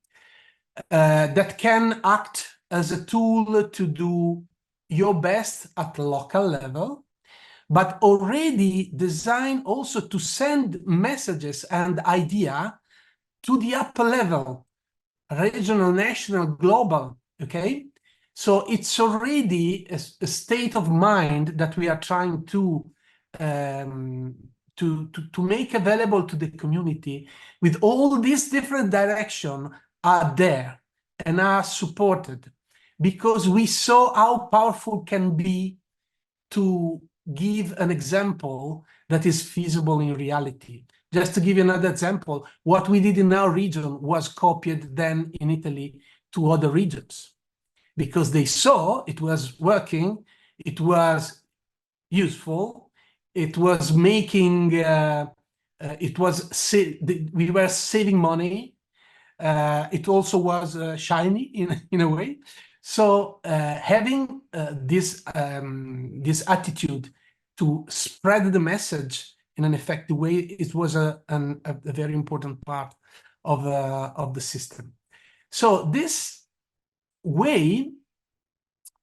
That can act as a tool to do your best at the local level, but already designed also to send messages and idea to the upper level, regional, national, global, okay? So it's already a state of mind that we are trying to make available to the community, with all these different directions are there and are supported, because we saw how powerful can be to give an example that is feasible in reality. Just to give you another example, what we did in our region was copied then in Italy to other regions, because they saw it was working, it was useful, it was making, we were saving money, it also was shiny in a way. So having this attitude to spread the message in an effective way, it was a very important part of the system. So this way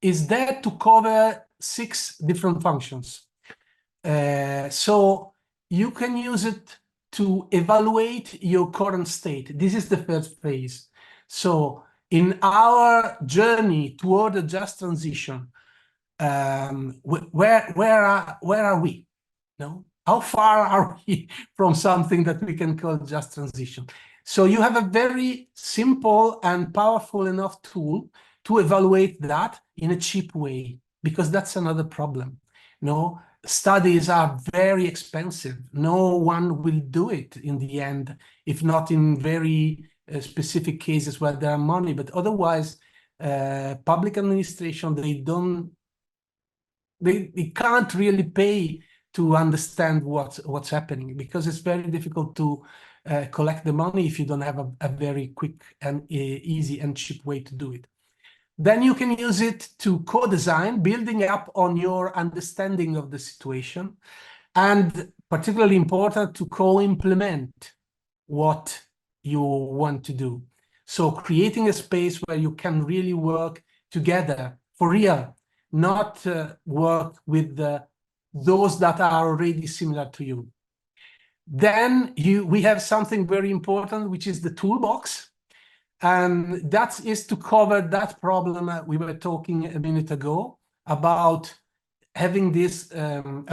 is there to cover 6 different functions. So you can use it to evaluate your current state. This is the first phase. So in our journey toward a just transition, where are we? No? How far are we from something that we can call just transition? So you have a very simple and powerful enough tool to evaluate that in a cheap way, because that's another problem. No, studies are very expensive. No one will do it in the end, if not in very specific cases where there are money. But otherwise, public administration, they can't really pay to understand what's happening, because it's very difficult to collect the money if you don't have a very quick and easy and cheap way to do it. Then you can use it to co-design, building up on your understanding of the situation, and particularly important, to co-implement what you want to do. So creating a space where you can really work together for real, not work with those that are already similar to you. Then we have something very important, which is the toolbox. And that is to cover that problem we were talking a minute ago about having this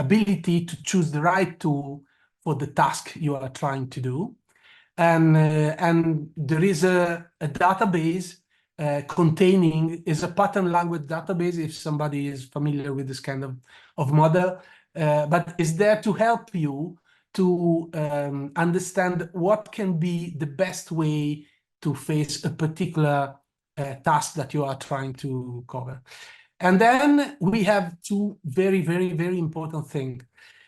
ability to choose the right tool for the task you are trying to do. And there is a database containing, is a pattern language database, if somebody is familiar with this kind of model, but is there to help you to understand what can be the best way to face a particular task that you are trying to cover. And then we have two very, very, very important things.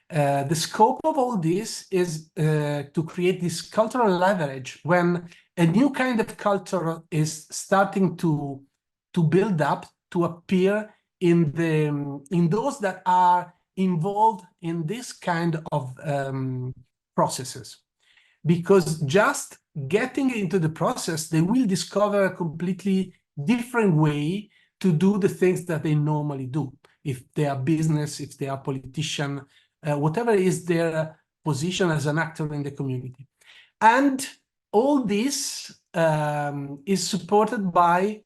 The scope of all this is to create this cultural leverage when a new kind of culture is starting to build up, to appear in those that are involved in this kind of processes. Because just getting into the process, they will discover a completely different way to do the things that they normally do. If they are business, if they are politician, whatever is their position as an actor in the community. And all this is supported by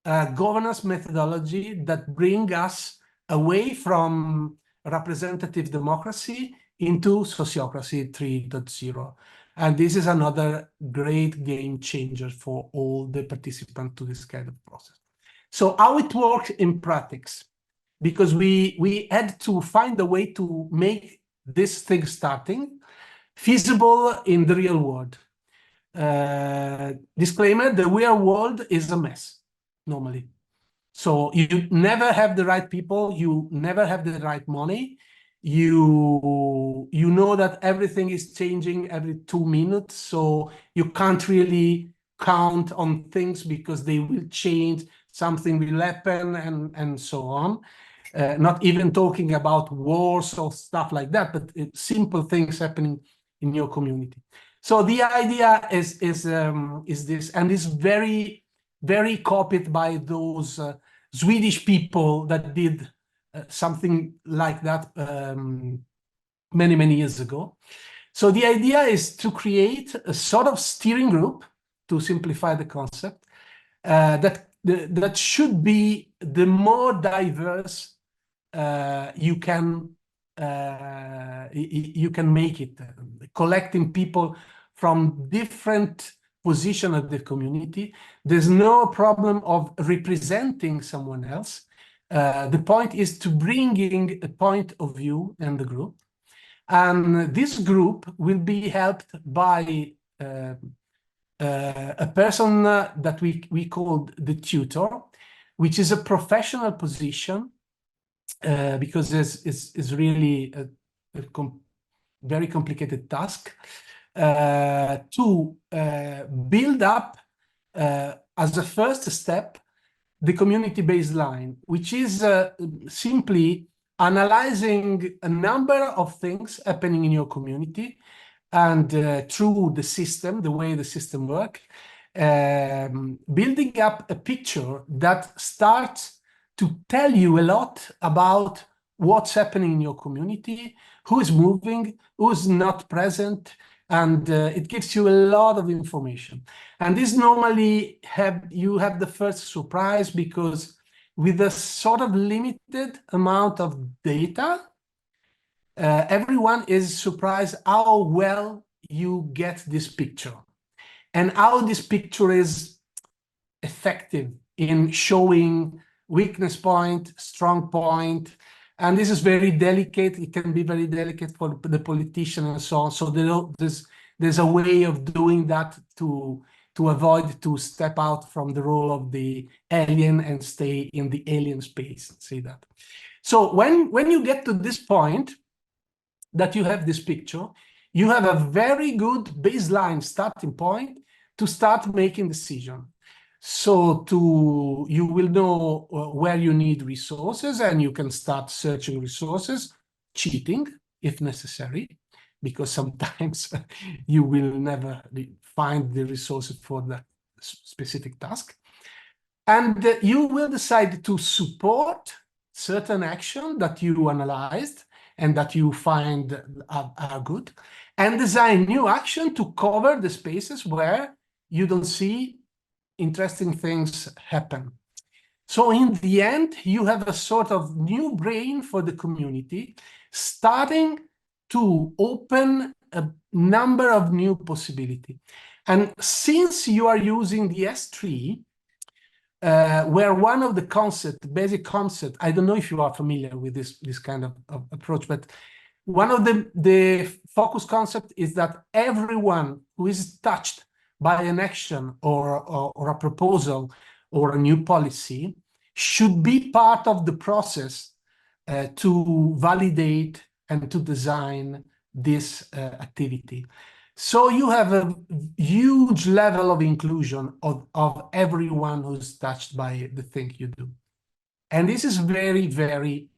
a governance methodology that bring us away from representative democracy into sociocracy 3.0. And this is another great game changer for all the participants to this kind of process. So how it works in practice, because we had to find a way to make this thing starting feasible in the real world. Disclaimer, the real world is a mess, normally. So you never have the right people, you never have the right money, you know that everything is changing every 2 minutes, so you can't really count on things because they will change, something will happen, and so on. Not even talking about wars or stuff like that, but simple things happening in your community. So the idea is this, and is very, very copied by those Swedish people that did something like that many, many years ago. So the idea is to create a sort of steering group, to simplify the concept, that should be the more diverse you can make it, collecting people from different positions of the community. There's no problem of representing someone else. The point is to bringing a point of view in the group. And this group will be helped by a person that we called the tutor, which is a professional position, because it's really a very complicated task to build up as a first step the community baseline, which is simply analyzing a number of things happening in your community, and through the system, the way the system works, building up a picture that starts to tell you a lot about what's happening in your community, who is moving, who's not present, and it gives you a lot of information. And this normally you have the first surprise, because with a sort of limited amount of data, everyone is surprised how well you get this picture and how this picture is effective in showing weakness point, strong point. And this is very delicate. It can be very delicate for the politician and so on. So there's a way of doing that to avoid to step out from the role of the alien and stay in the alien space, say that. So when you get to this point, that you have this picture, you have a very good baseline starting point to start making decisions. So you will know where you need resources, and you can start searching resources, cheating if necessary, because sometimes you will never find the resources for specific task. And you will decide to support certain action that you analyzed and that you find are good, and design new action to cover the spaces where you don't see interesting things happen. So in the end, you have a sort of new brain for the community, starting to open a number of new possibilities. And since you are using the S3, where one of the basic concept, I don't know if you are familiar with this kind of approach, but one of the focus concept is that everyone who is touched by an action or a proposal or a new policy should be part of the process to validate and to design this activity. So you have a huge level of inclusion of everyone who's touched by the thing you do. And this is very, very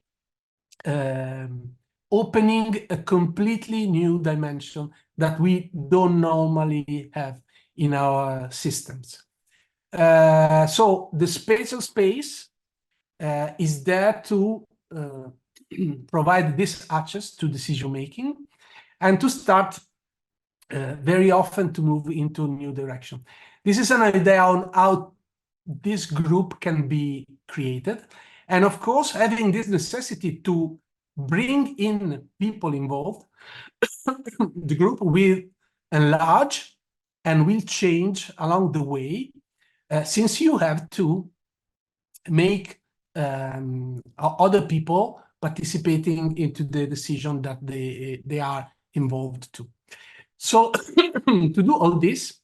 opening a completely new dimension that we don't normally have in our systems. So the spatial space is there to provide this access to decision-making and to start very often to move into a new direction. This is an idea on how this group can be created. And of course, having this necessity to bring in people involved, the group will enlarge and will change along the way, since you have to make other people participating into the decision that they are involved to. So to do all this,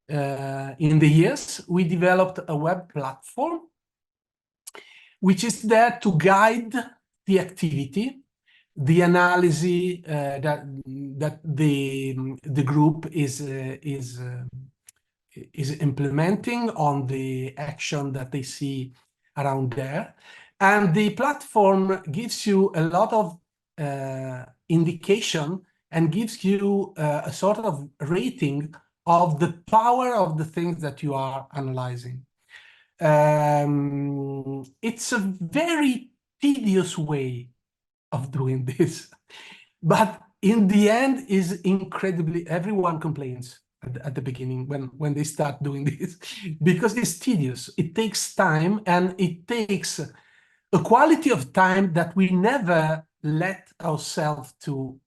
in the years, we developed a web platform, which is there to guide the activity, the analysis that the group is implementing on the action that they see around there. And the platform gives you a lot of indication and gives you a sort of rating of the power of the things that you are analyzing. It's a very tedious way of doing this, but in the end is incredibly, everyone complains at the beginning when they start doing this, because it's tedious, it takes time, and it takes a quality of time that we never let ourselves to.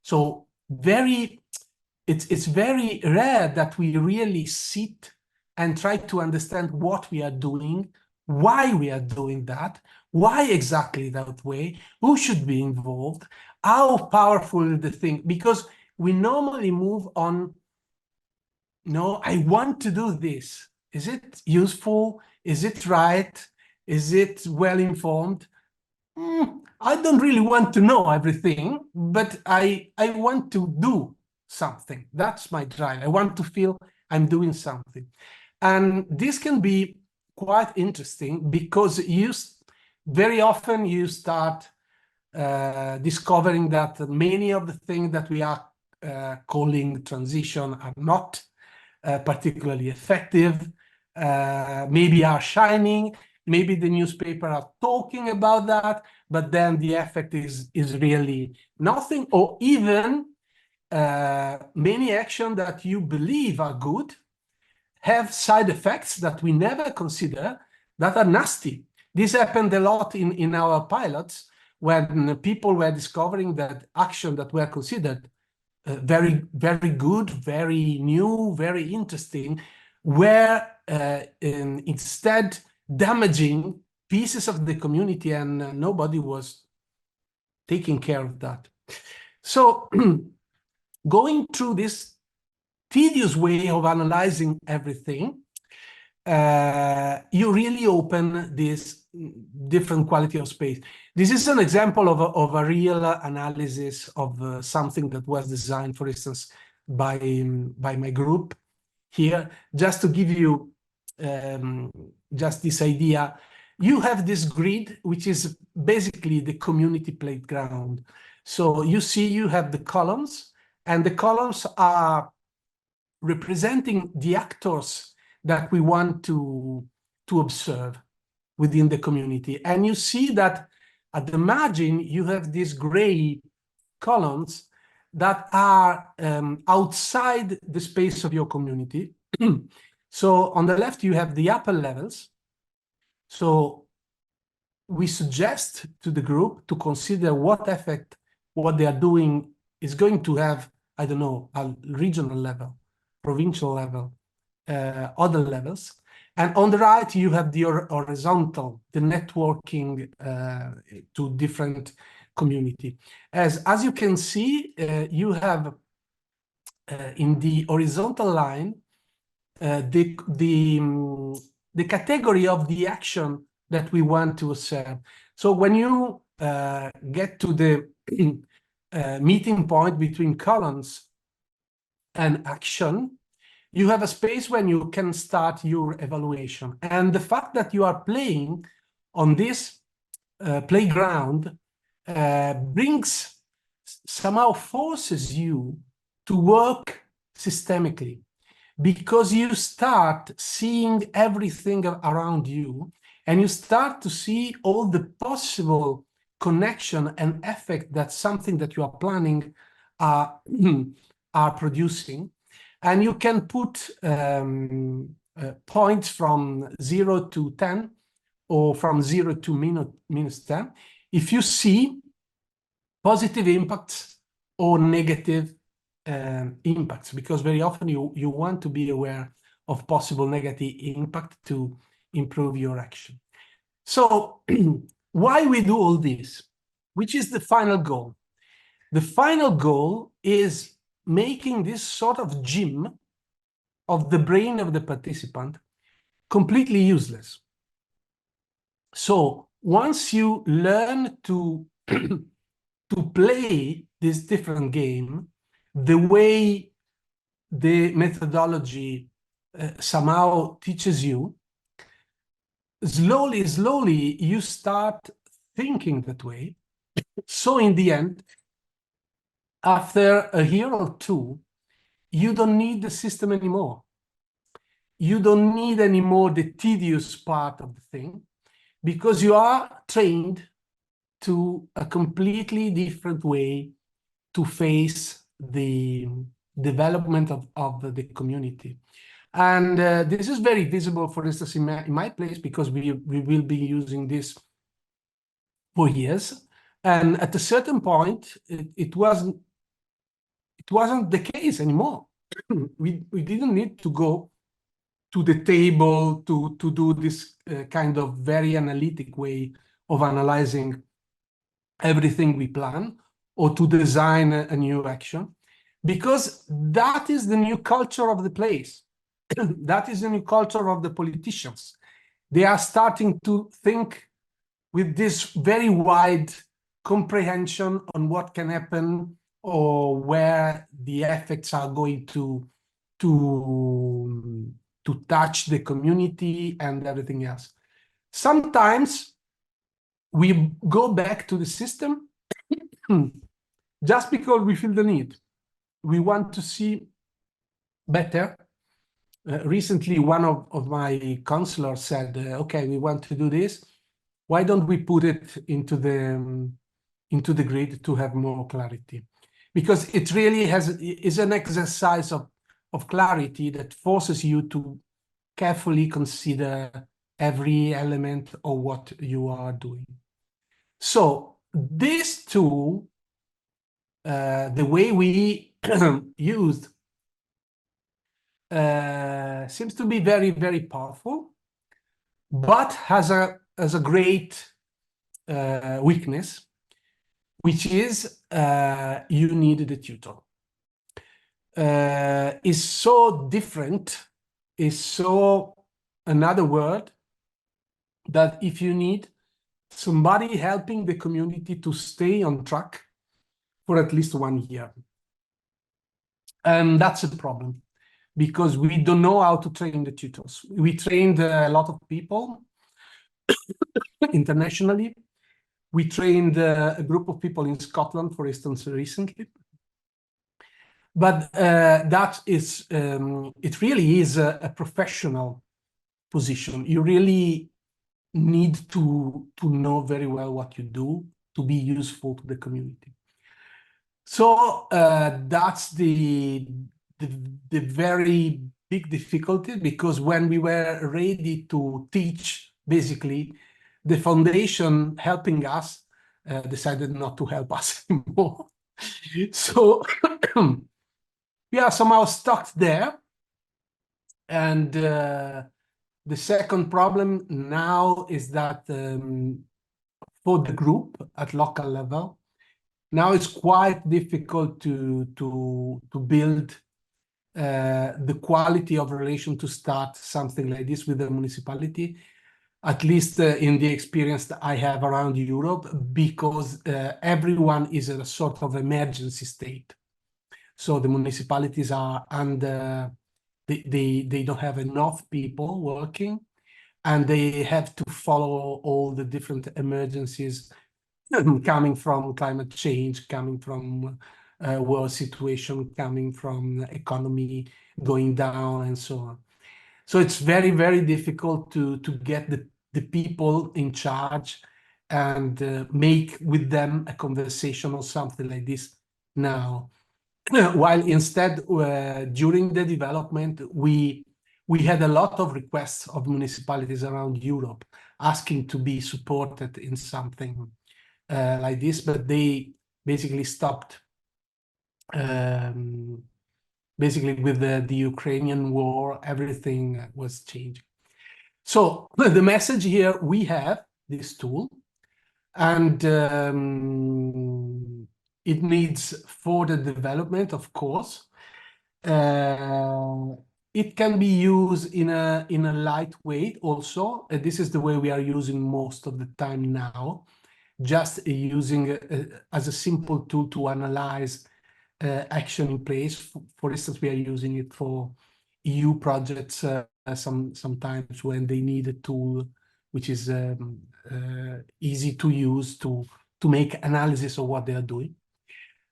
So it's very rare that we really sit and try to understand what we are doing, why we are doing that, why exactly that way, who should be involved, how powerful the thing, because we normally move on, no, I want to do this. Is it useful? Is it right? Is it well informed? I don't really want to know everything, but I want to do something. That's my drive. I want to feel I'm doing something. And this can be quite interesting because very often you start discovering that many of the things that we are calling transition are not particularly effective, maybe are shining, maybe the newspaper are talking about that, but then the effect is really nothing, or even many actions that you believe are good have side effects that we never consider that are nasty. This happened a lot in our pilots when people were discovering that action that were considered very, very good, very new, very interesting, were instead damaging pieces of the community, and nobody was taking care of that. So going through this tedious way of analyzing everything, you really open this different quality of space. This is an example of a real analysis of something that was designed, for instance, by my group here. Just to give you just this idea, you have this grid, which is basically the community playground. So you see you have the columns, and the columns are representing the actors that we want to observe within the community. And you see that at the margin, you have these gray columns that are outside the space of your community. So on the left, you have the upper levels. So we suggest to the group to consider what effect what they are doing is going to have, I don't know, a regional level, provincial level, other levels. And on the right, you have the horizontal, the networking to different community. As you can see, you have in the horizontal line, the category of the action that we want to observe. So when you get to the meeting point between columns and action, you have a space when you can start your evaluation. And the fact that you are playing on this playground somehow forces you to work systemically, because you start seeing everything around you, and you start to see all the possible connection and effect that something that you are planning are producing. And you can put points from 0 to 10, or from 0 to minus 10, if you see positive impacts or negative impacts, because very often you want to be aware of possible negative impact to improve your action. So why we do all this? Which is the final goal? The final goal is making this sort of gym of the brain of the participant completely useless. So once you learn to play this different game, the way the methodology somehow teaches you, slowly you start thinking that way. So in the end, after a year or two, you don't need the system anymore. You don't need anymore the tedious part of the thing, because you are trained to a completely different way to face the development of the community. And this is very visible, for instance, in my place, because we will be using this for years. And at a certain point, it wasn't the case anymore. we didn't need to go to the table to do this kind of very analytic way of analyzing everything we plan, or to design a new action, because that is the new culture of the place. That is the new culture of the politicians. They are starting to think with this very wide comprehension on what can happen, or where the effects are going to touch the community and everything else. Sometimes we go back to the system just because we feel the need. We want to see better. Recently, one of my counselors said, okay, we want to do this. Why don't we put it into the grid to have more clarity? Because it really is an exercise of clarity that forces you to carefully consider every element of what you are doing. So this tool, the way we used, seems to be very, very powerful, but has a great weakness, which is you need the tutor. Is so different, is so another word, that if you need somebody helping the community to stay on track for at least 1 year. And that's a problem, because we don't know how to train the tutors. We trained a lot of people internationally. We trained a group of people in Scotland, for instance, recently. But that is, it really is a professional position. You really need to know very well what you do to be useful to the community. So that's the very big difficulty, because when we were ready to teach, basically, the foundation helping us decided not to help us anymore. So we are somehow stuck there. And the second problem now is that for the group at local level, now it's quite difficult to build the quality of relation to start something like this with the municipality, at least in the experience that I have around Europe, because everyone is in a sort of emergency state. So the municipalities are under, they don't have enough people working, and they have to follow all the different emergencies coming from climate change, coming from world situation, coming from economy going down, and so on. So it's very, very difficult to get the people in charge and make with them a conversation or something like this now. While instead, during the development, we had a lot of requests of municipalities around Europe asking to be supported in something like this, but they basically stopped. Basically, with the Ukrainian war, everything was changing. So the message here, we have this tool, and it needs further development, of course. It can be used in a lightweight also. This is the way we are using most of the time now, just using as a simple tool to analyze action in place. For instance, we are using it for EU projects sometimes when they need a tool which is easy to use to make analysis of what they are doing.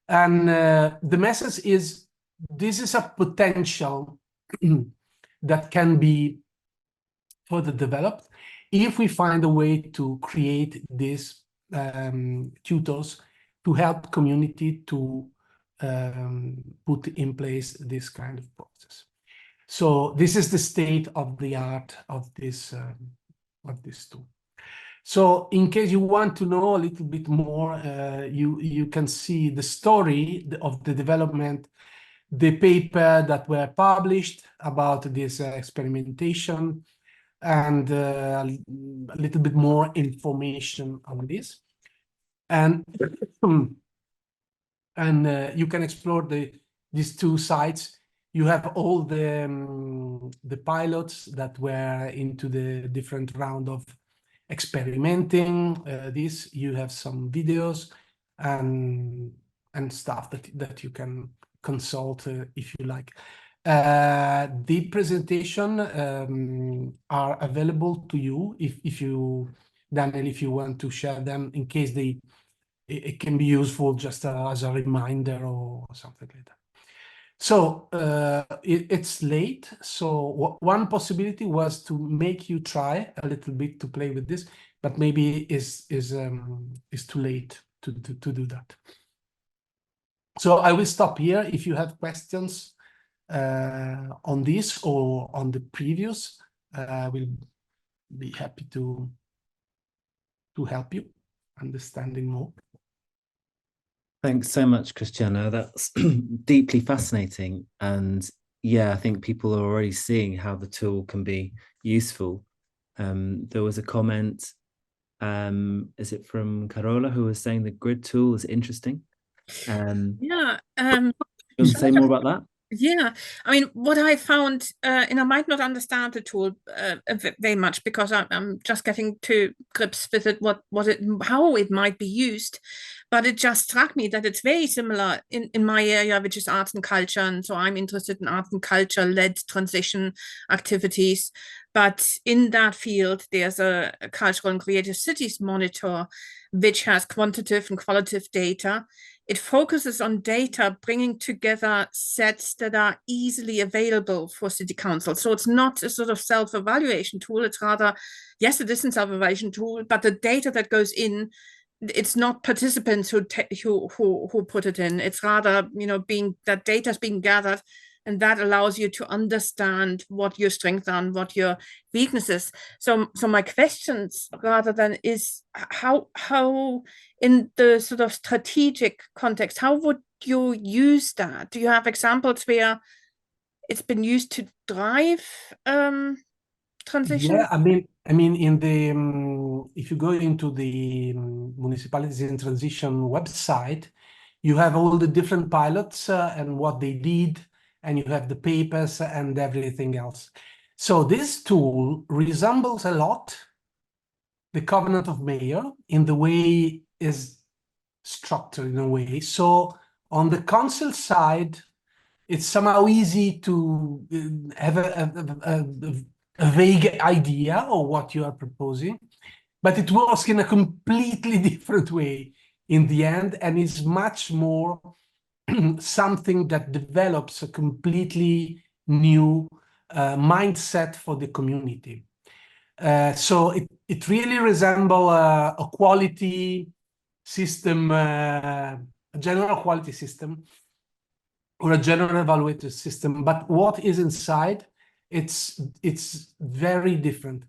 And the message is, this is a potential that can be further developed if we find a way to create these tutors to help community to put in place this kind of process. So this is the state of the art of this tool. So in case you want to know a little bit more, you can see the story of the development, the paper that were published about this experimentation, and a little bit more information on this. And you can explore these two sites. You have all the pilots that were into the different round of experimenting this. You have some videos and stuff that you can consult if you like. The presentation are available to you if you, Daniel, if you want to share them, in case it can be useful just as a reminder or something like that. So it's late. So one possibility was to make you try a little bit to play with this, but maybe is too late to do that. So I will stop here. If you have questions on this or on the previous, I will be happy to help you understanding more.
Thanks so much, Cristiano. That's deeply fascinating. And yeah, I think people are already seeing how the tool can be useful. There was a comment, is it from Carola, who was saying the grid tool is interesting?
Yeah.
You want to say more about that?
Yeah, I mean, what I found, and I might not understand the tool very much because I'm just getting to grips with it, how it might be used, but it just struck me that it's very similar in my area, which is arts and culture, and so I'm interested in arts and culture-led transition activities. But in that field, there's a cultural and creative cities monitor, which has quantitative and qualitative data. it focuses on data, bringing together sets that are easily available for city council. So it's not a sort of self-evaluation tool. It's rather, yes, it is a self-evaluation tool, but the data that goes in, it's not participants who put it in. It's rather, that data is being gathered, and that allows you to understand what your strengths are and what your weaknesses. So my questions rather than is how in the sort of strategic context, how would you use that? Do you have examples where it's been used to drive transition?
Yeah, I mean, in the if you go into the Municipalities in Transition website, you have all the different pilots and what they did, and you have the papers and everything else. So this tool resembles a lot the Covenant of Mayor in the way is structured in a way. So on the council side, it's somehow easy to have a vague idea of what you are proposing, but it works in a completely different way in the end, and is much more something that develops a completely new mindset for the community. So it really resembles a quality system, a general quality system, or a general evaluator system. But what is inside, it's very different.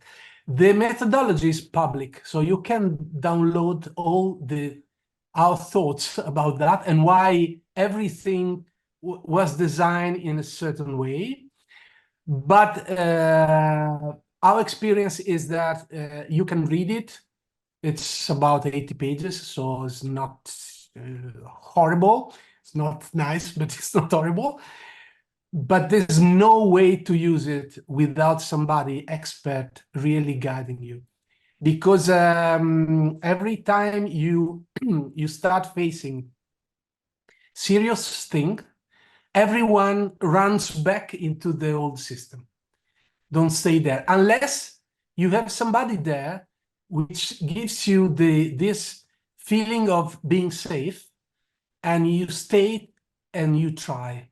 The methodology is public, so you can download all our thoughts about that and why everything was designed in a certain way. But our experience is that you can read it. It's about 80 pages, so it's not horrible. It's not nice, but it's not horrible. But there's no way to use it without somebody expert really guiding you. Because every time you start facing serious thing, everyone runs back into the old system. Don't stay there unless you have somebody there which gives you this feeling of being safe, and you stay and you try.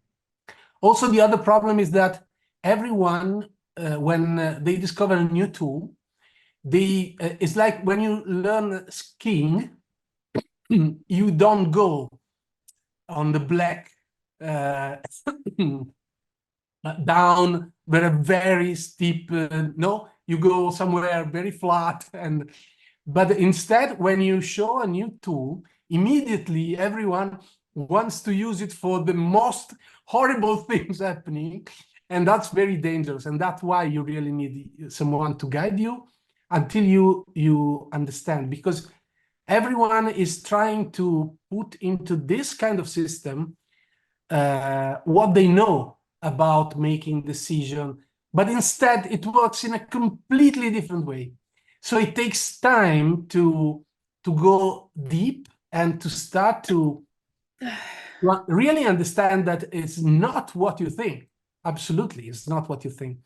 Also, the other problem is that everyone, when they discover a new tool, it's like when you learn skiing, you don't go on the black down very steep, no, you go somewhere very flat. But instead, when you show a new tool, immediately everyone wants to use it for the most horrible things happening, and that's very dangerous. And that's why you really need someone to guide you until you understand, because everyone is trying to put into this kind of system what they know about making decision, but instead it works in a completely different way. So it takes time to go deep and to start to really understand that it's not what you think. Absolutely, it's not what you think.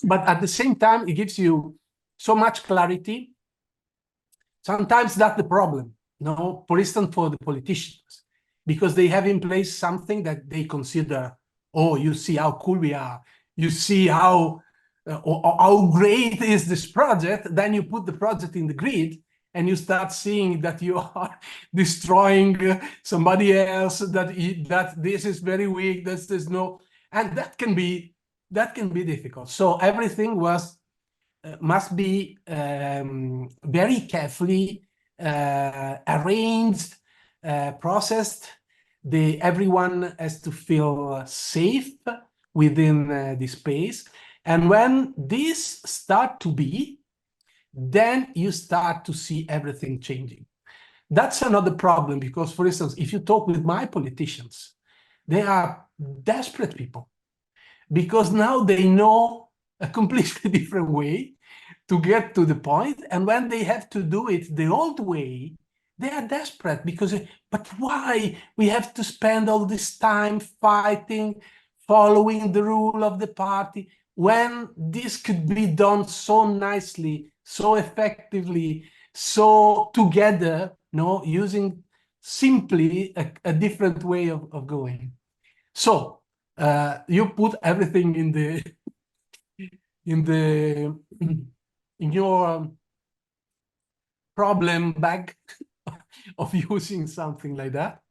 But at the same time, it gives you so much clarity. Sometimes that's the problem, no? For instance, for the politicians, because they have in place something that they consider, oh, you see how cool we are, you see how great is this project. Then you put the project in the grid, and you start seeing that you are destroying somebody else, that this is very weak, there's no, and that can be difficult. So everything must be very carefully arranged, processed. Everyone has to feel safe within this space. And when this start to be, then you start to see everything changing. That's another problem, because, for instance, if you talk with my politicians, they are desperate people, because now they know a completely different way to get to the point. And when they have to do it the old way, they are desperate, because, but why we have to spend all this time fighting, following the rule of the party, when this could be done so nicely, so effectively, so together, no, using simply a different way of going. So you put everything in the in your problem bag of using something like that,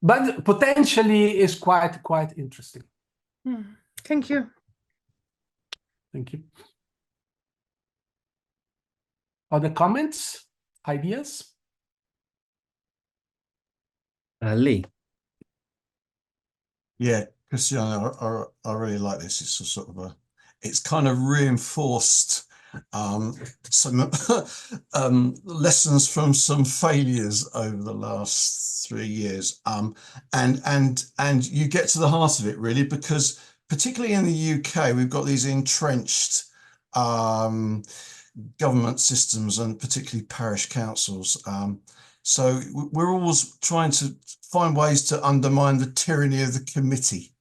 but potentially is quite interesting.
Thank you.
Thank you. Other comments, ideas?
Lee.
Yeah, Cristiano, I really like this. It's a sort of it's kind of reinforced some lessons from some failures over the last 3 years. And you get to the heart of it really, because particularly in the UK, we've got these entrenched government systems, and particularly parish councils. So we're always trying to find ways to undermine the tyranny of the committee.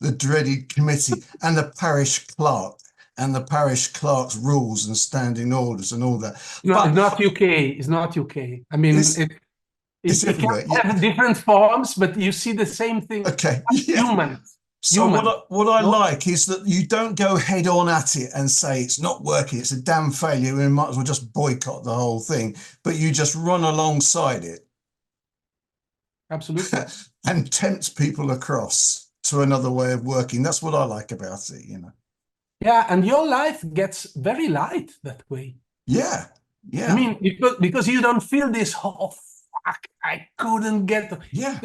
The dreaded committee and the parish clerk and the parish clerk's rules and standing orders and all that.
No,
But
it's not UK. It's not UK. I mean,
it's
it
everywhere.
can have different forms, but you see the same thing.
Okay. Yeah.
Human.
So what I
No?
like is that you don't go head on at it and say it's not working, it's a damn failure, we might as well just boycott the whole thing, but you just run alongside it.
Absolutely.
And tempt people across to another way of working. That's what I like about it, you know.
Yeah, and your life gets very light that way.
Yeah, yeah.
I mean, because you don't feel this, oh, fuck, I couldn't get the...
Yeah.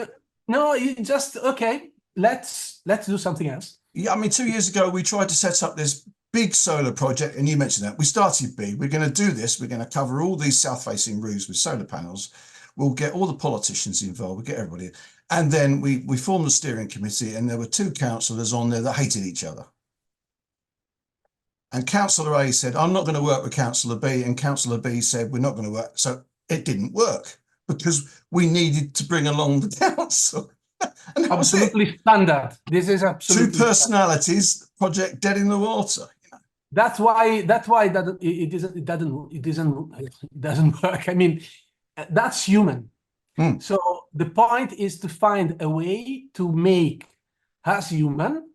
No, you just, okay, let's do something else.
Yeah, I mean, 2 years ago, we tried to set up this big solar project, and you mentioned that. We started big. We're going to do this. We're going to cover all these south-facing roofs with solar panels. We'll get all the politicians involved. We'll get everybody. And then we formed the steering committee, and there were 2 councillors on there that hated each other. And Councillor A said, I'm not going to work with Councillor B. And Councillor B said, we're not going to work. So it didn't work because we needed to bring along the council. And that was it.
Absolutely standard. This is absolutely
2 personalities, project dead in the water.
That's why that it doesn't work. I mean, that's human. So the point is to find a way to make us human,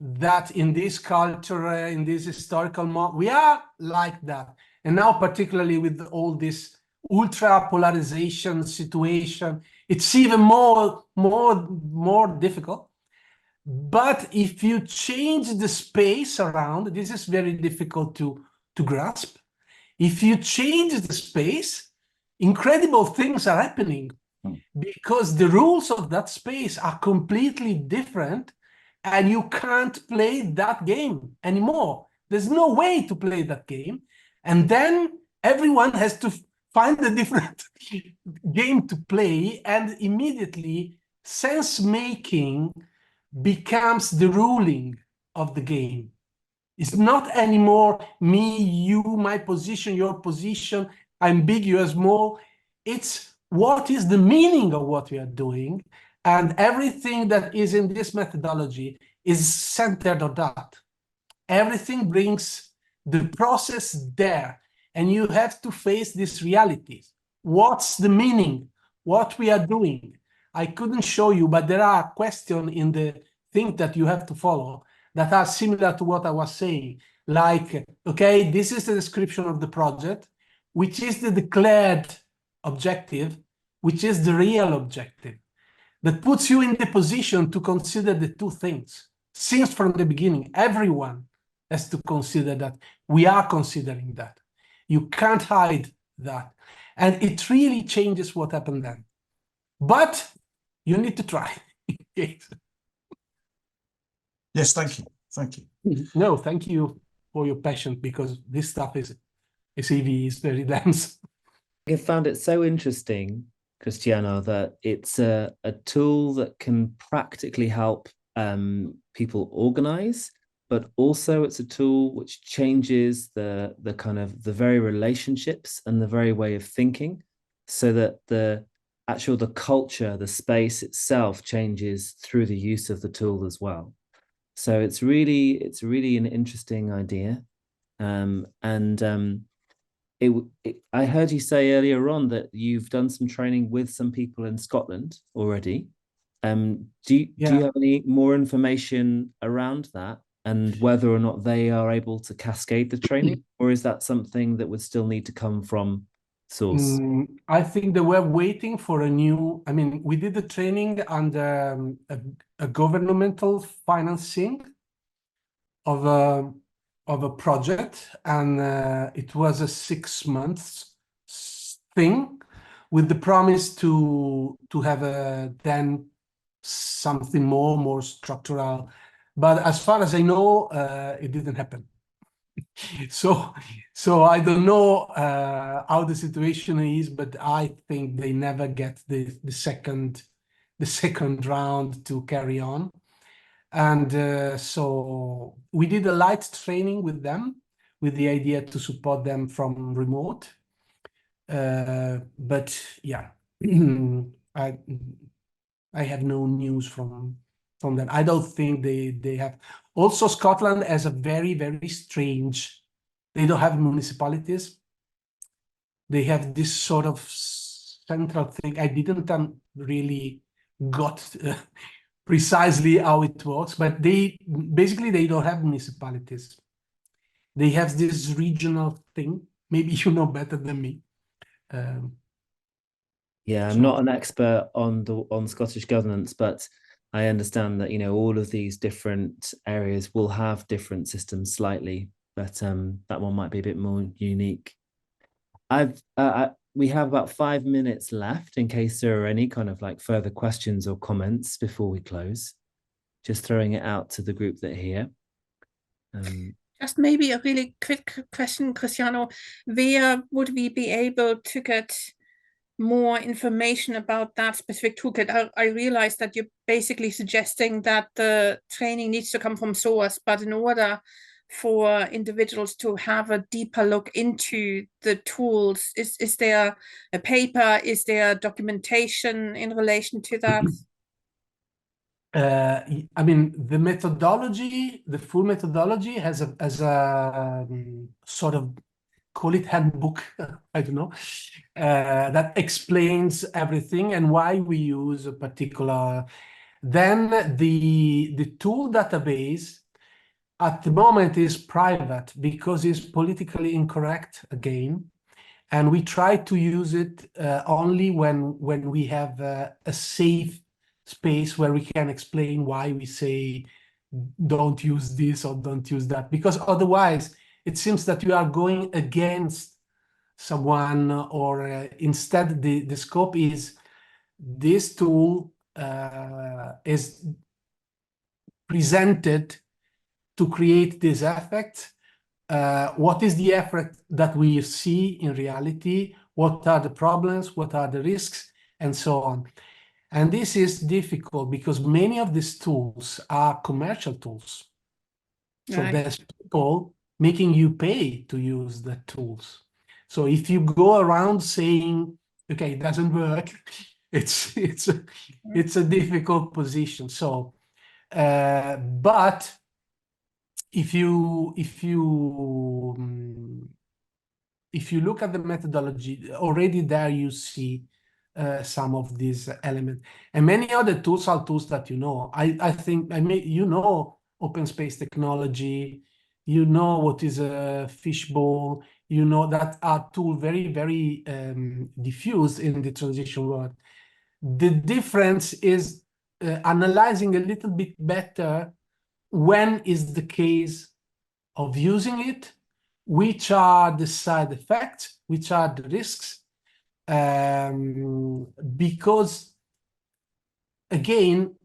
that in this culture, in this historical moment, we are like that. And now, particularly with all this ultra polarization situation, it's even more difficult. But if you change the space around, this is very difficult to grasp. If you change the space, incredible things are happening because the rules of that space are completely different, and you can't play that game anymore. There's no way to play that game. And then everyone has to find a different game to play, and immediately sense-making becomes the ruling of the game. It's not anymore me, you, my position, your position, ambiguous, more. It's what is the meaning of what we are doing, and everything that is in this methodology is centered on that. Everything brings the process there, and you have to face these realities. What's the meaning? What we are doing? I couldn't show you, but there are questions in the thing that you have to follow that are similar to what I was saying. Like, okay, this is the description of the project, which is the declared objective, which is the real objective. That puts you in the position to consider the 2 things. Since from the beginning, everyone has to consider that. We are considering that. You can't hide that. And it really changes what happened then. But you need to try.
Yes, thank you. Thank you.
No, thank you for your passion, because this stuff is very dense.
I found it so interesting, Cristiano, that it's a tool that can practically help people organize, but also it's a tool which changes the kind of the very relationships and the very way of thinking, so that the culture, the space itself changes through the use of the tool as well. So it's really an interesting idea. I heard you say earlier on that you've done some training with some people in Scotland already. Do you have any more information around that and whether or not they are able to cascade the training, or is that something that would still need to come from source?
I think they were waiting for a new. I mean, we did the training under a governmental financing of a project, and it was a 6 months thing with the promise to have then something more structural. But as far as I know, it didn't happen. So I don't know how the situation is, but I think they never get the second round to carry on. And so we did a light training with them, with the idea to support them from remote. But yeah, I have no news from them. I don't think they have. Also, Scotland has a very strange. They don't have municipalities. They have this sort of central thing. I didn't really got precisely how it works, but they don't have municipalities. They have this regional thing. Maybe you know better than me.
Yeah, I'm not an expert on Scottish governance, but I understand that, all of these different areas will have different systems slightly, but that one might be a bit more unique. We have about 5 minutes left in case there are any kind of like further questions or comments before we close. Just throwing it out to the group that are here.
Just maybe a really quick question, Cristiano. Where would we be able to get more information about that specific toolkit? I realize that you're basically suggesting that the training needs to come from source, but in order for individuals to have a deeper look into the tools, is there a paper? Is there documentation in relation to that?
I mean, the methodology, the full methodology has a sort of, call it handbook, I don't know, that explains everything and why we use a particular. Then the tool database at the moment is private because it's politically incorrect again, and we try to use it only when we have a safe space where we can explain why we say don't use this or don't use that, because otherwise it seems that you are going against someone, or instead the scope is this tool is presented to create this effect. What is the effect that we see in reality? What are the problems? What are the risks? And so on. And this is difficult because many of these tools are commercial tools. So there's people making you pay to use the tools. So if you go around saying, okay, it doesn't work, it's a difficult position. So, but if you look at the methodology, already there you see some of these elements, and many other tools are tools that I think open space technology, what is a fishbowl, that are tools very diffused in the transition world. The difference is analyzing a little bit better when is the case of using it, which are the side effects, which are the risks, because again,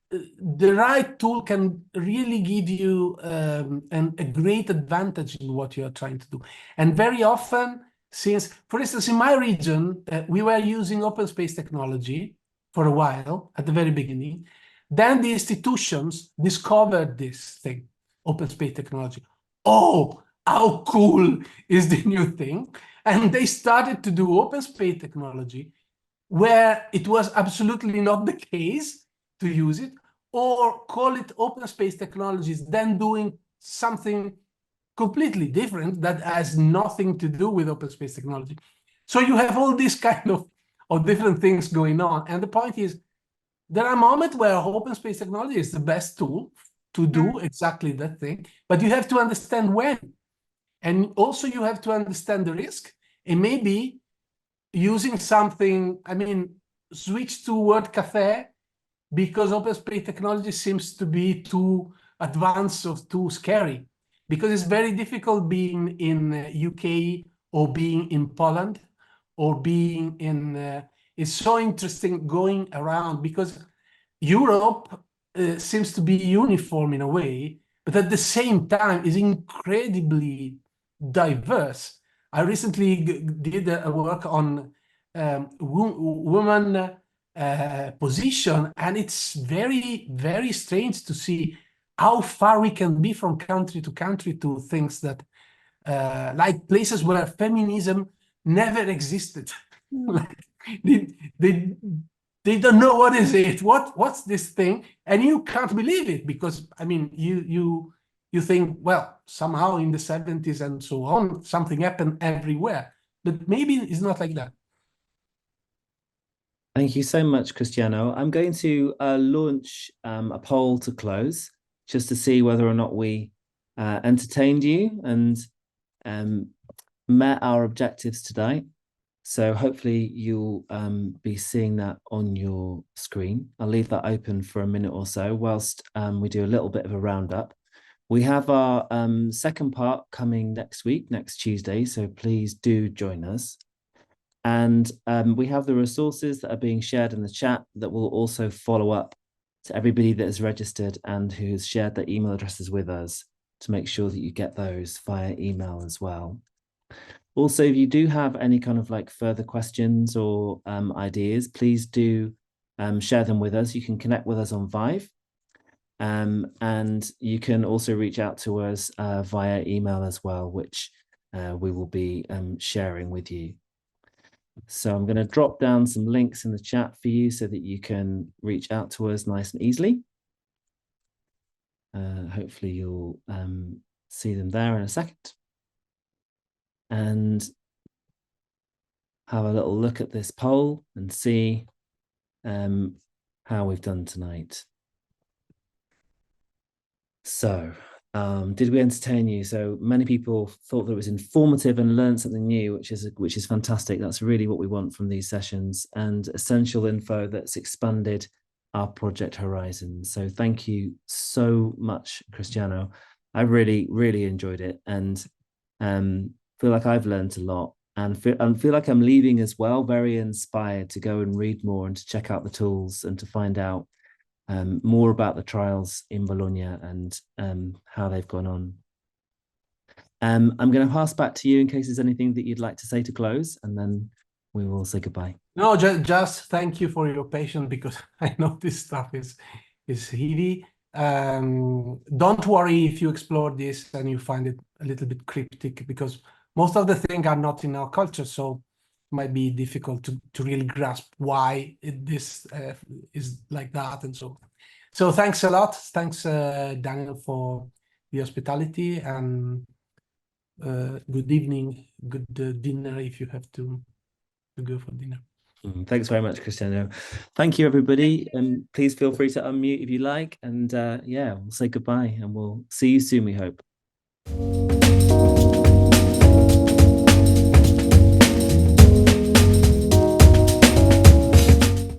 the right tool can really give you a great advantage in what you are trying to do. And very often, since, for instance, in my region, we were using open space technology for a while at the very beginning. Then the institutions discovered this thing, open space technology. Oh, how cool is the new thing? And they started to do open space technology where it was absolutely not the case to use it, or call it open space technologies, then doing something completely different that has nothing to do with open space technology. So you have all these kind of different things going on. And the point is, there are moments where open space technology is the best tool to do exactly that thing, but you have to understand when. And also you have to understand the risk, and maybe using something, I mean, switch to word cafe, because open space technology seems to be too advanced or too scary, because it's very difficult being in UK or being in Poland or being in, it's so interesting going around, because Europe seems to be uniform in a way, but at the same time is incredibly diverse. I recently did a work on woman position, and it's very, very strange to see how far we can be from country to country to things that like places where feminism never existed. Like, they don't know what is it, what's this thing, and you can't believe it, because I mean you think, well, somehow in the 70s and so on something happened everywhere, but maybe it's not like that.
Thank you so much, Cristiano. I'm going to launch a poll to close, just to see whether or not we entertained you and met our objectives today. So hopefully you'll be seeing that on your screen. I'll leave that open for a minute or so whilst we do a little bit of a roundup. We have our second part coming next week, next Tuesday, so please do join us. And we have the resources that are being shared in the chat that will also follow up to everybody that is registered and who has shared their email addresses with us, to make sure that you get those via email as well. Also, if you do have any kind of like further questions or ideas, please do share them with us. You can connect with us on Vive, and you can also reach out to us via email as well, which we will be sharing with you. So I'm going to drop down some links in the chat for you so that you can reach out to us nice and easily. Hopefully you'll see them there in a second. And have a little look at this poll and see how we've done tonight. So, did we entertain you? So many people thought that it was informative and learned something new, which is fantastic. That's really what we want from these sessions, and essential info that's expanded our project horizon. So thank you so much, Cristiano. I really, really enjoyed it, and feel like I've learned a lot, and feel like I'm leaving as well very inspired to go and read more and to check out the tools and to find out more about the trials in Bologna and how they've gone on. I'm going to pass back to you in case there's anything that you'd like to say to close, and then we will say goodbye.
No, just thank you for your patience, because I know this stuff is heavy. Don't worry if you explore this and you find it a little bit cryptic, because most of the things are not in our culture, so it might be difficult to really grasp why this is like that and so. So thanks a lot. Thanks, Daniel, for the hospitality, and good evening, good dinner if you have to go for dinner.
Thanks very much, Cristiano. Thank you, everybody. And please feel free to unmute if you like. And yeah, we'll say goodbye, and we'll see you soon, we hope.